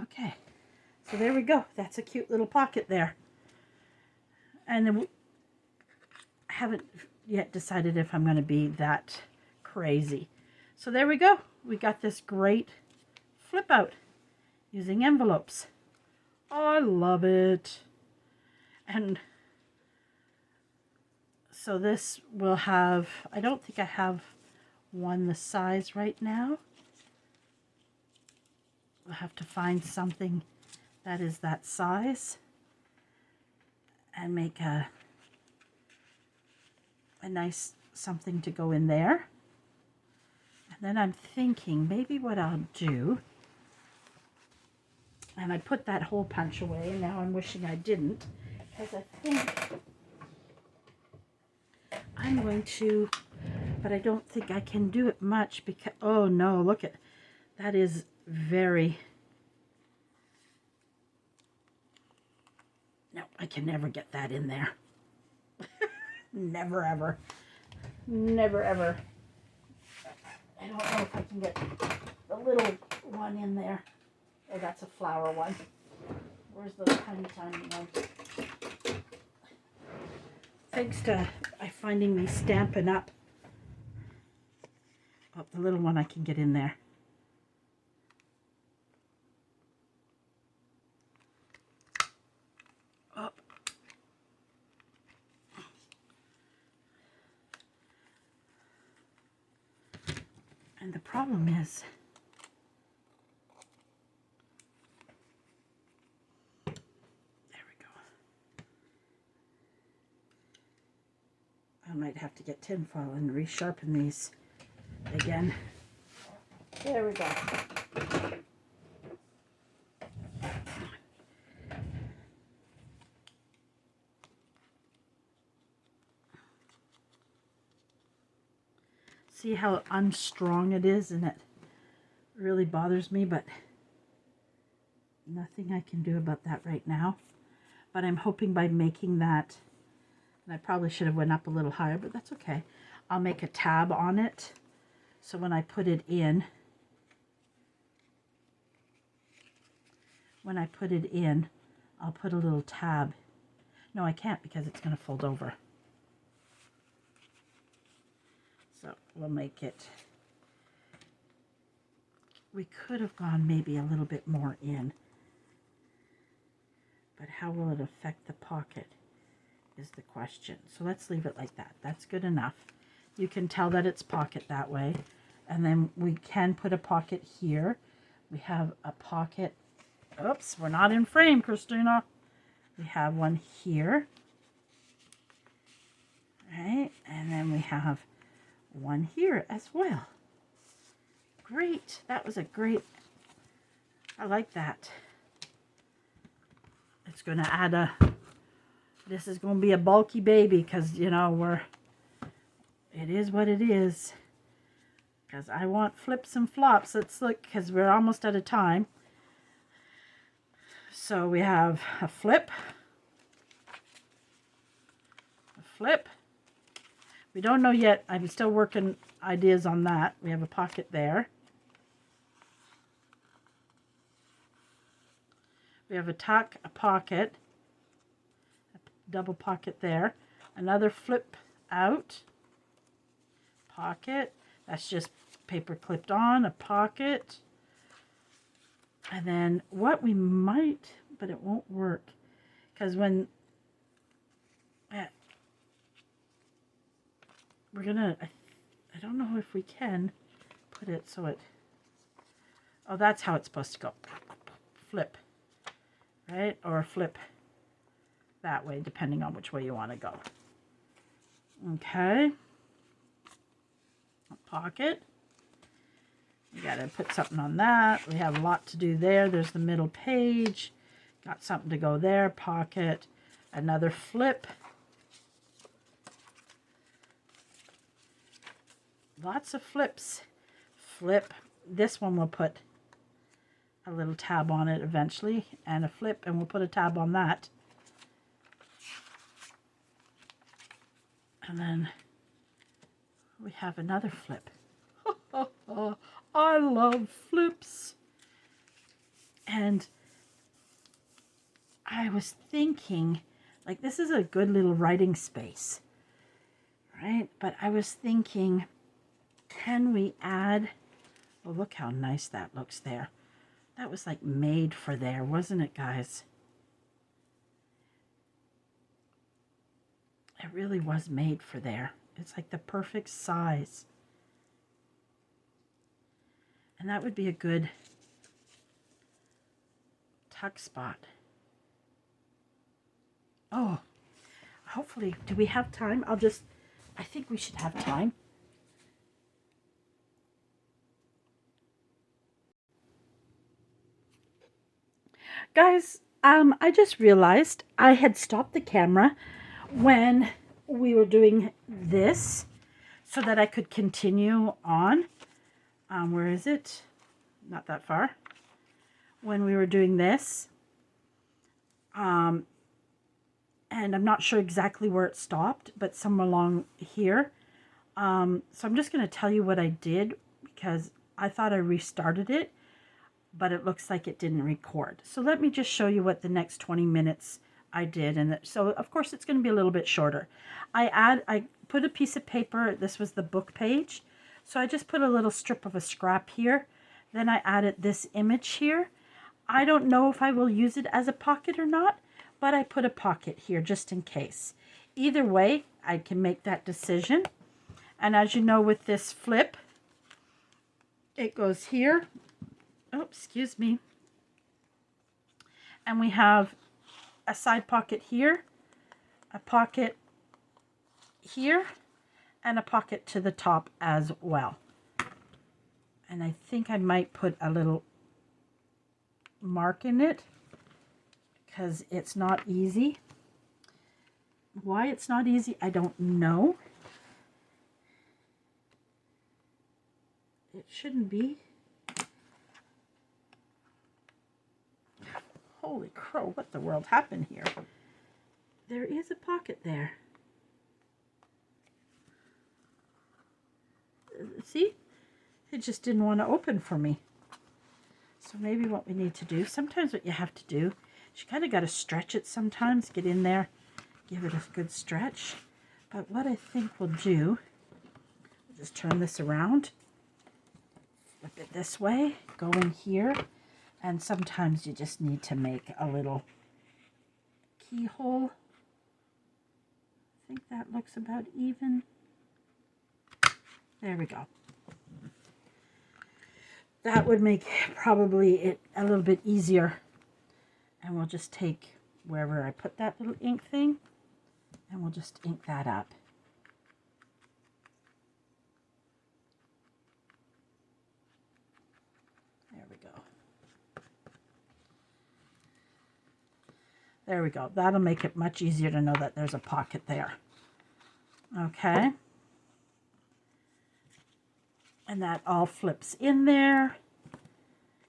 Okay, so there we go. That's a cute little pocket there. And then I haven't yet decided if I'm going to be that crazy. So there we go. We got this great flip out using envelopes. Oh, I love it. And so this will have, I don't think I have one the size right now. We'll have to find something that is that size and make a nice something to go in there. And then I'm thinking maybe what I'll do, and I put that hole punch away, and now I'm wishing I didn't, because I think I'm going to, but I don't think I can do it much because, oh no, look at, that is very, no, I can never get that in there. Never ever. Never ever. I don't know if I can get the little one in there. Oh, that's a flower one. Where's the tiny, tiny one? Thanks to finding me Stampin' Up. Oh, the little one I can get in there. Oh. And the problem is, there we go. I might have to get tinfoil and resharpen these again. There we go. See how unstrong it is, and it really bothers me, but nothing I can do about that right now. But I'm hoping by making that, and I probably should have went up a little higher, but that's okay. I'll make a tab on it, so when I put it in, I'll put a little tab. No, I can't because it's going to fold over. So we'll make it, we could have gone maybe a little bit more in, but how will it affect the pocket is the question. So let's leave it like that. That's good enough. You can tell that it's pocket that way. And then we can put a pocket here. We have a pocket. Oops, we're not in frame, Christina. We have one here. Right? And then we have one here as well. Great. That was a great, I like that. It's going to add a, this is going to be a bulky baby because, you know, it is what it is. Because I want flips and flops. Let's look, because we're almost out of time. So we have a flip. A flip. We don't know yet. I'm still working ideas on that. We have a pocket there. We have a tuck, a pocket, a double pocket there, another flip out, pocket, that's just paper clipped on, a pocket, and then what we might, but it won't work, because when we're gonna, I don't know if we can put it so it, oh, that's how it's supposed to go, flip. Right? Or flip that way, depending on which way you want to go. Okay. A pocket. You got to put something on that. We have a lot to do there. There's the middle page. Got something to go there. Pocket. Another flip. Lots of flips. Flip. This one we'll put a little tab on it eventually, and a flip, and we'll put a tab on that. And then we have another flip. I love flips. And I was thinking, like, this is a good little writing space, right? But I was thinking, can we add, oh, look how nice that looks there. That was like made for there, wasn't it, guys? It really was made for there. It's like the perfect size. And that would be a good tuck spot. Oh, hopefully, do we have time? I think we should have time. Guys, I just realized I had stopped the camera when we were doing this so that I could continue on. Where is it? Not that far. When we were doing this. And I'm not sure exactly where it stopped, but somewhere along here. So I'm just going to tell you what I did because I thought I restarted it, but it looks like it didn't record. So let me just show you what the next 20 minutes I did. And so of course it's going to be a little bit shorter. I put a piece of paper. This was the book page. So I just put a little strip of a scrap here. Then I added this image here. I don't know if I will use it as a pocket or not, but I put a pocket here just in case. Either way, I can make that decision. And as you know, with this flip, it goes here. Oh, excuse me. And we have a side pocket here, a pocket here, and a pocket to the top as well. And I think I might put a little mark in it because it's not easy. Why it's not easy, I don't know. It shouldn't be. Holy crow, what the world happened here? There is a pocket there. See? It just didn't want to open for me. So maybe what we need to do, sometimes what you have to do, you kind of got to stretch it sometimes, get in there, give it a good stretch. But what I think we'll do, just turn this around, flip it this way, go in here, and sometimes you just need to make a little keyhole. I think that looks about even. There we go. That would make probably it a little bit easier. And we'll just take wherever I put that little ink thing, and we'll just ink that up. There we go. There we go. That'll make it much easier to know that there's a pocket there. Okay. And that all flips in there.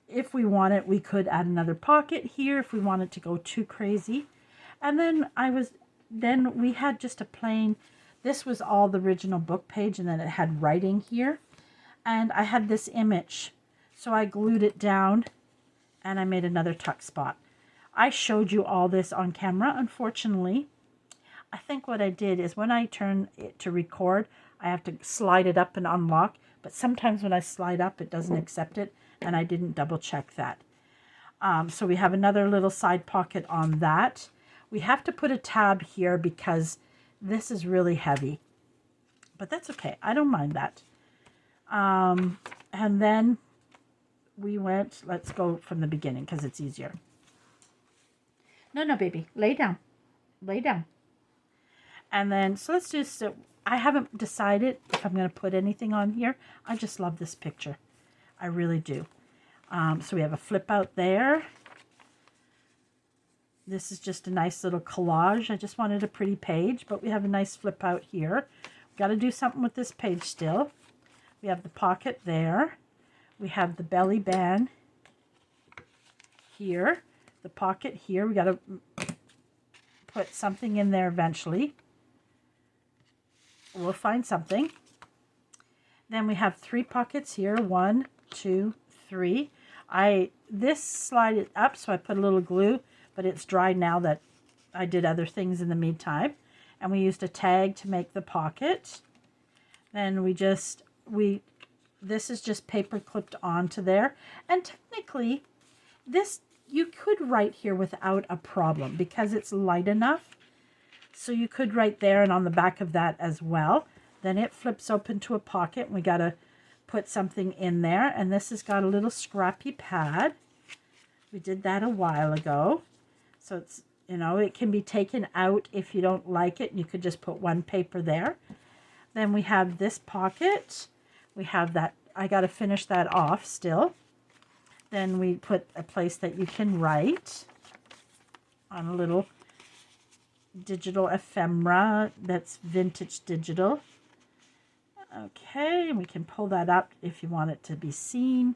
If we want it, we could add another pocket here if we wanted to go too crazy. And then we had just a plain, this was all the original book page, and then it had writing here. And I had this image, so I glued it down and I made another tuck spot. I showed you all this on camera. Unfortunately, I think what I did is when I turn it to record, I have to slide it up and unlock. But sometimes when I slide up, it doesn't accept it, and I didn't double check that. So we have another little side pocket on that. We have to put a tab here because this is really heavy. But that's okay. I don't mind that. And then we went, let's go from the beginning because it's easier. No, baby. Lay down. Lay down. And then, so let's just... I haven't decided if I'm going to put anything on here. I just love this picture. I really do. So we have a flip out there. This is just a nice little collage. I just wanted a pretty page, but we have a nice flip out here. We've got to do something with this page still. We have the pocket there. We have the belly band here. The pocket here. We got to put something in there eventually. We'll find something. Then we have 3 pockets here. 1, 2, 3. This slide it up, so I put a little glue, but it's dry now that I did other things in the meantime. And we used a tag to make the pocket. Then this is just paper clipped onto there. And technically, this you could write here without a problem because it's light enough. So you could write there and on the back of that as well. Then it flips open to a pocket. We got to put something in there. And this has got a little scrappy pad. We did that a while ago. So it's, it can be taken out if you don't like it. You could just put one paper there. Then we have this pocket. We have that. I got to finish that off still. Then we put a place that you can write on a little digital ephemera that's vintage digital. Okay, and we can pull that up if you want it to be seen.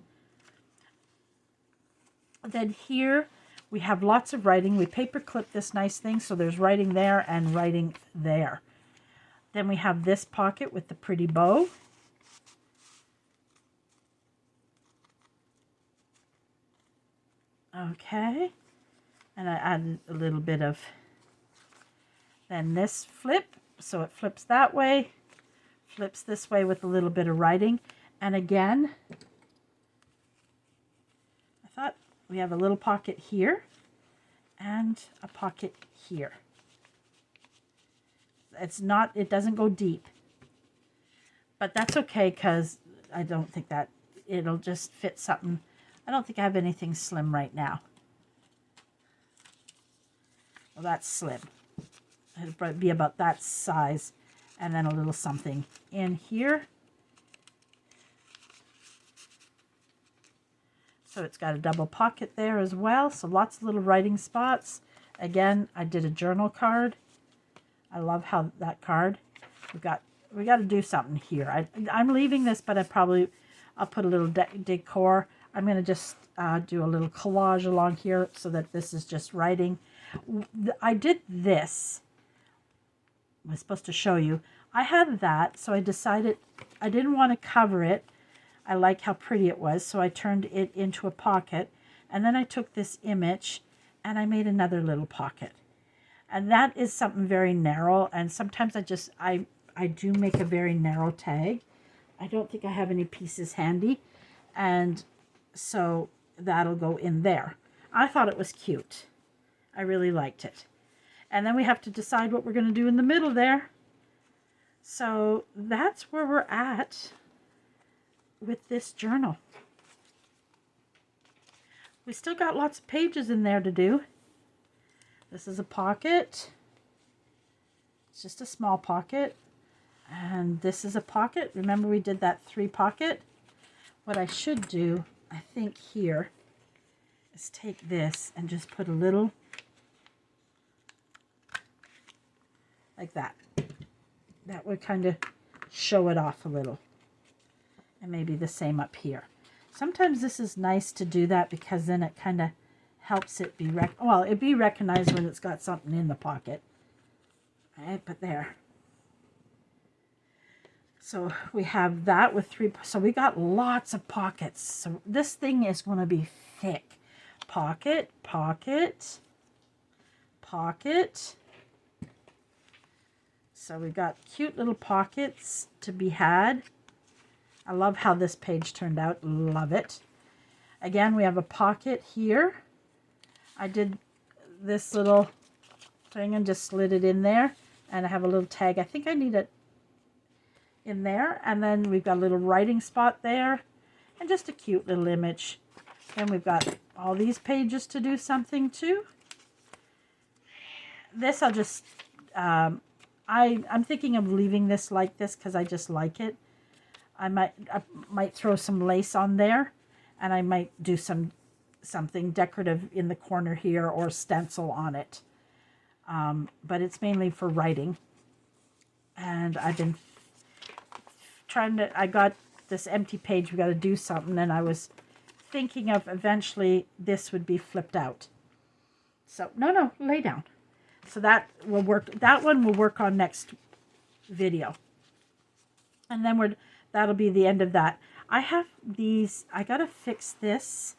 Then here we have lots of writing. We paper clip this nice thing, so there's writing there and writing there. Then we have this pocket with the pretty bow. Okay, and I added a little bit of then this flip, so it flips that way, flips this way with a little bit of writing. And again, I thought we have a little pocket here and a pocket here. It doesn't go deep, but that's okay because I don't think that it'll just fit something. I don't think I have anything slim right now. Well, that's slim. It'll probably be about that size. and then a little something in here. So it's got a double pocket there as well. So lots of little writing spots. Again, I did a journal card. I love how that card. We got to do something here. I'm leaving this, but I'll put a little decor. I'm going to just do a little collage along here so that this is just writing. I did this. I was supposed to show you. I had that, so I decided I didn't want to cover it. I like how pretty it was, so I turned it into a pocket. And then I took this image and I made another little pocket. And that is something very narrow. And sometimes I do make a very narrow tag. I don't think I have any pieces handy. And so that'll go in there. I thought it was cute. I really liked it. And then we have to decide what we're going to do in the middle there. So that's where we're at with this journal. We still got lots of pages in there to do. This is a pocket. It's just a small pocket. And this is a pocket. Remember we did that 3 pocket? What I should do, I think here, is take this and just put a little like that. That would kind of show it off a little. And maybe the same up here. Sometimes this is nice to do that because then it kind of helps it be it'd be recognized when it's got something in the pocket. Right, but there. So we have that with 3. So we got lots of pockets. So this thing is going to be thick. Pocket, pocket, pocket. So we got cute little pockets to be had. I love how this page turned out. Love it. Again, we have a pocket here. I did this little thing and just slid it in there. And I have a little tag. I think I need it in there. And then we've got a little writing spot there. And just a cute little image. And we've got all these pages to do something to. This I'll just... I'm thinking of leaving this like this because I just like it. I might throw some lace on there, and I might do something decorative in the corner here or stencil on it. But it's mainly for writing. And I've been I got this empty page, we got to do something, and I was thinking of eventually this would be flipped out. So, no, lay down. So that will work. That one will work on next video. And then that'll be the end of that. I have these. I got to fix this.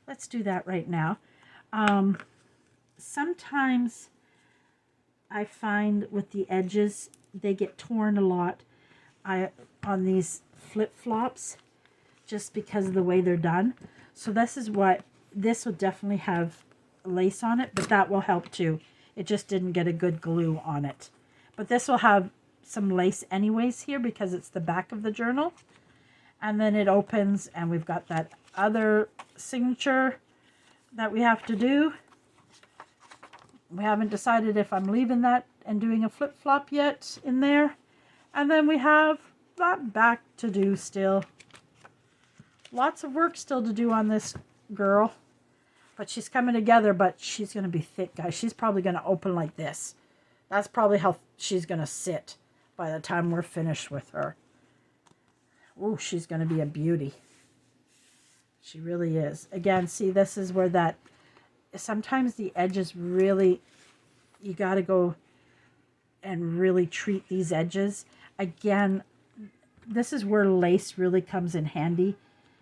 Let's do that right now. Sometimes I find with the edges, they get torn a lot on these flip-flops just because of the way they're done. So this will definitely have lace on it, but that will help too. It just didn't get a good glue on it. But this will have some lace anyways here because it's the back of the journal. And then it opens and we've got that other signature that we have to do. We haven't decided if I'm leaving that and doing a flip-flop yet in there. And then we have that back to do still. Lots of work still to do on this girl. But she's coming together, but she's going to be thick, guys. She's probably going to open like this. That's probably how she's going to sit by the time we're finished with her. Ooh, she's going to be a beauty. She really is. Again, see, this is where sometimes the edges really, you got to go and really treat these edges. Again, this is where lace really comes in handy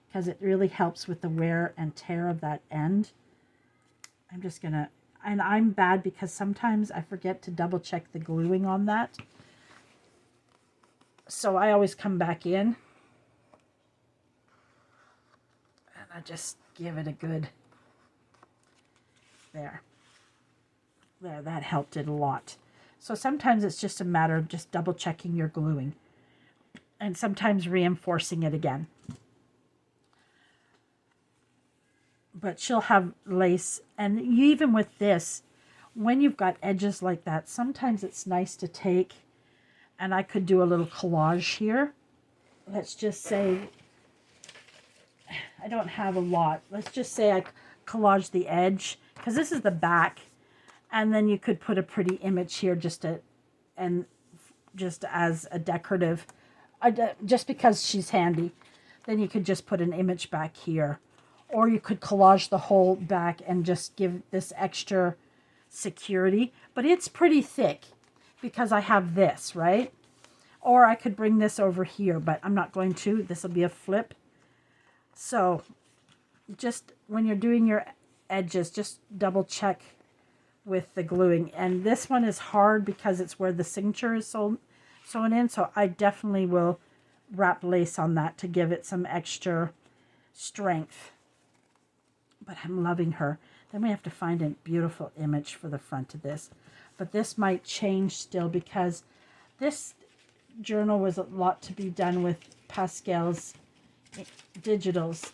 because it really helps with the wear and tear of that end. I'm just going to, and I'm bad because sometimes I forget to double check the gluing on that. So I always come back in and I just give it a good, there, that helped it a lot. So sometimes it's just a matter of just double checking your gluing and sometimes reinforcing it again. But she'll have lace, and even with this, when you've got edges like that, sometimes it's nice to take And I could do a little collage here. Let's just say, I don't have a lot. Let's just say I collage the edge, because this is the back. And then you could put a pretty image here just as a decorative, just because she's handy. Then you could just put an image back here. Or you could collage the whole back and just give this extra security. But it's pretty thick because I have this, right? Or I could bring this over here, but I'm not going to. This will be a flip. So just when you're doing your edges, just double check with the gluing. And this one is hard because it's where the signature is sewn in. So I definitely will wrap lace on that to give it some extra strength. But I'm loving her. Then we have to find a beautiful image for the front of this. But this might change still because this journal was a lot to be done with Pascal's digitals.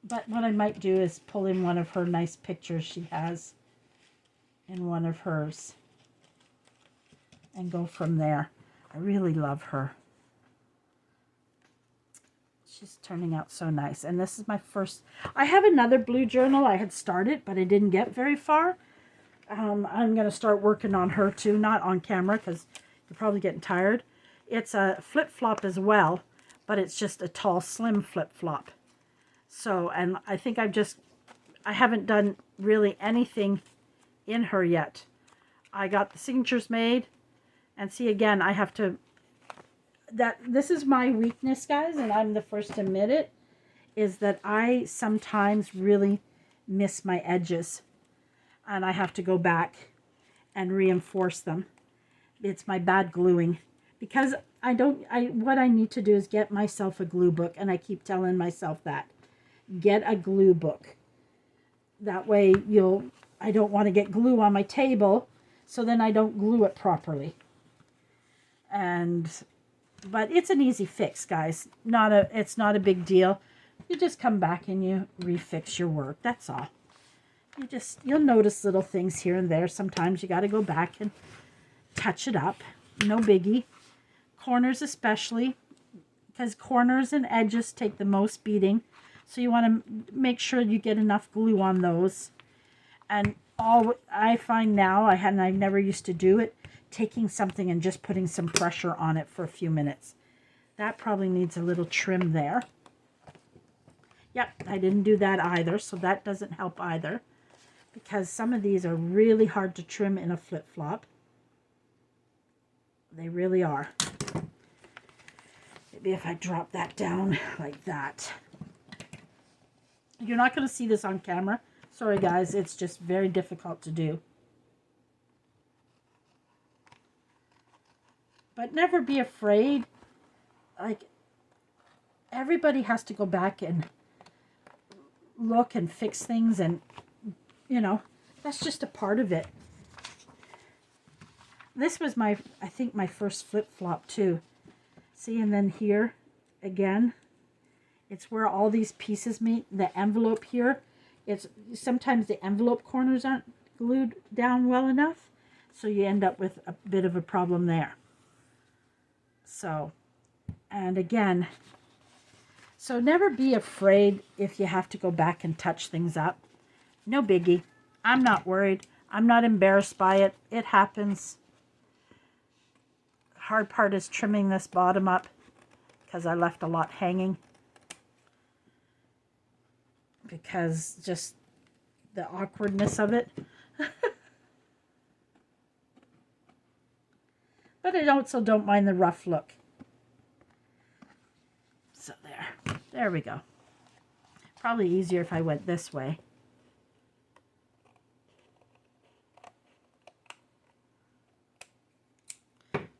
But what I might do is pull in one of her nice pictures she has in one of hers and go from there. I really love her. She's turning out so nice. And this is my first. I have another blue journal I had started, but I didn't get very far. I'm going to start working on her too, not on camera because you're probably getting tired. It's a flip-flop as well, but it's just a tall, slim flip-flop. So, and I think I haven't done really anything in her yet. I got the signatures made, and see, again, I have to, this is my weakness, guys, and I'm the first to admit it, is that I sometimes really miss my edges, and I have to go back and reinforce them. It's my bad gluing, because what I need to do is get myself a glue book, and I keep telling myself that. Get a glue book. That way I don't want to get glue on my table, so then I don't glue it properly. But it's an easy fix, guys. It's not a big deal. You just come back and you refix your work. That's all. You'll notice little things here and there. Sometimes you got to go back and touch it up. No biggie. Corners especially, because corners and edges take the most beating. So you want to make sure you get enough glue on those. And all I find now, I never used to do it, taking something and just putting some pressure on it for a few minutes. That probably needs a little trim there. Yep, I didn't do that either, so that doesn't help either. Because some of these are really hard to trim in a flip-flop. They really are. Maybe if I drop that down like that. You're not going to see this on camera. Sorry, guys. It's just very difficult to do. But never be afraid. Like, everybody has to go back and look and fix things. And, that's just a part of it. This was I think my first flip-flop too. See, and then here again. It's where all these pieces meet. The envelope here, sometimes the envelope corners aren't glued down well enough. So you end up with a bit of a problem there. So, and again, so never be afraid if you have to go back and touch things up. No biggie. I'm not worried. I'm not embarrassed by it. It happens. Hard part is trimming this bottom up because I left a lot hanging. Because just the awkwardness of it. But I also don't mind the rough look. So there we go. Probably easier if I went this way.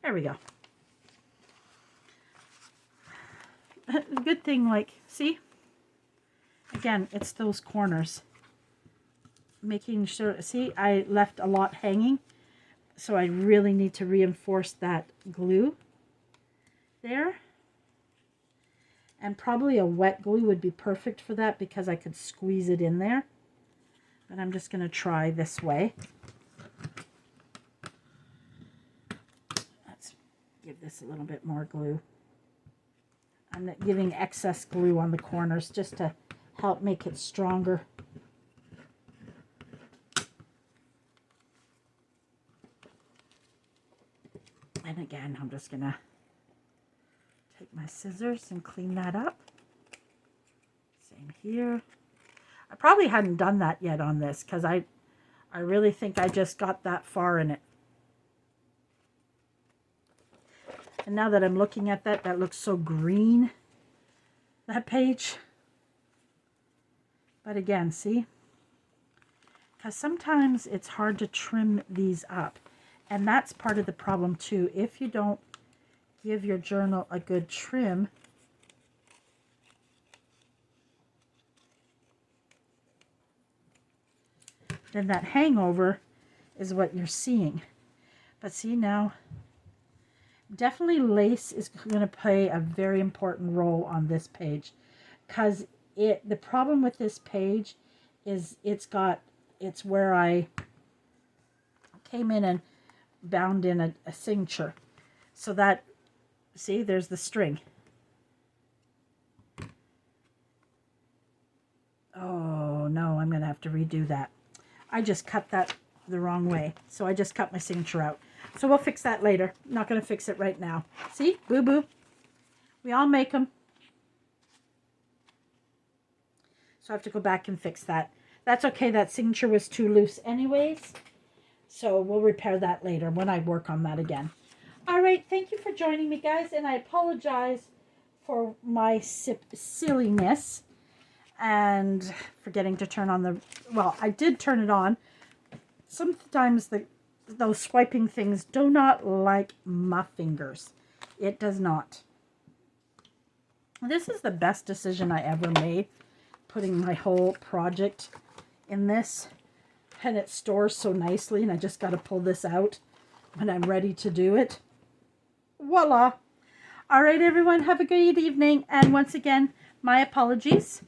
There we go. Good thing, see? Again, it's those corners. Making sure, see, I left a lot hanging. So I really need to reinforce that glue there. And probably a wet glue would be perfect for that because I could squeeze it in there. But I'm just going to try this way. this a little bit more glue. I'm giving excess glue on the corners just to help make it stronger. And again, I'm just gonna take my scissors and clean that up. Same here. I probably hadn't done that yet on this because I really think I just got that far in it. And now that I'm looking at that, that looks so green, that page. But again, see? Because sometimes it's hard to trim these up. And that's part of the problem too. If you don't give your journal a good trim, then that hangover is what you're seeing. But see now, definitely lace is going to play a very important role on this page, because the problem with this page is it's where I came in and bound in a signature. So that, see, there's the string. Oh no, I'm going to have to redo that. I just cut that the wrong way. So I just cut my signature out. So we'll fix that later. I'm not going to fix it right now. See? Boo-boo. We all make them. So I have to go back and fix that. That's okay. That signature was too loose anyways. So we'll repair that later when I work on that again. All right. Thank you for joining me, guys. And I apologize for my silliness and forgetting to turn on the... Well, I did turn it on. Sometimes those swiping things do not like my fingers. It does not. This is the best decision I ever made, putting my whole project in this. And it stores so nicely, and I just got to pull this out when I'm ready to do it. Voila. All right, everyone, have a good evening. And once again, my apologies.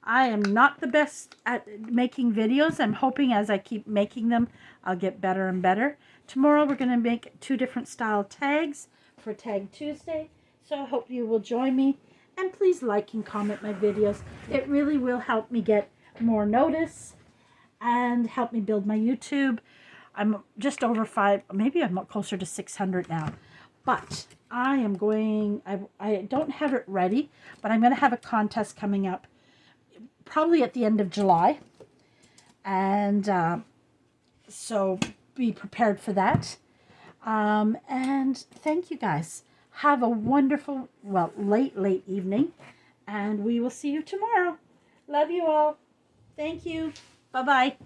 I am not the best at making videos. I'm hoping as I keep making them, I'll get better and better. Tomorrow we're going to make 2 different style tags for Tag Tuesday. So I hope you will join me. And please like and comment my videos. It really will help me get more notice and help me build my YouTube. I'm just over 5, maybe I'm closer to 600 now. But I am going, I don't have it ready, but I'm going to have a contest coming up probably at the end of July. And so be prepared for that. And thank you guys. Have a wonderful, well, late evening. And we will see you tomorrow. Love you all. Thank you. Bye-bye.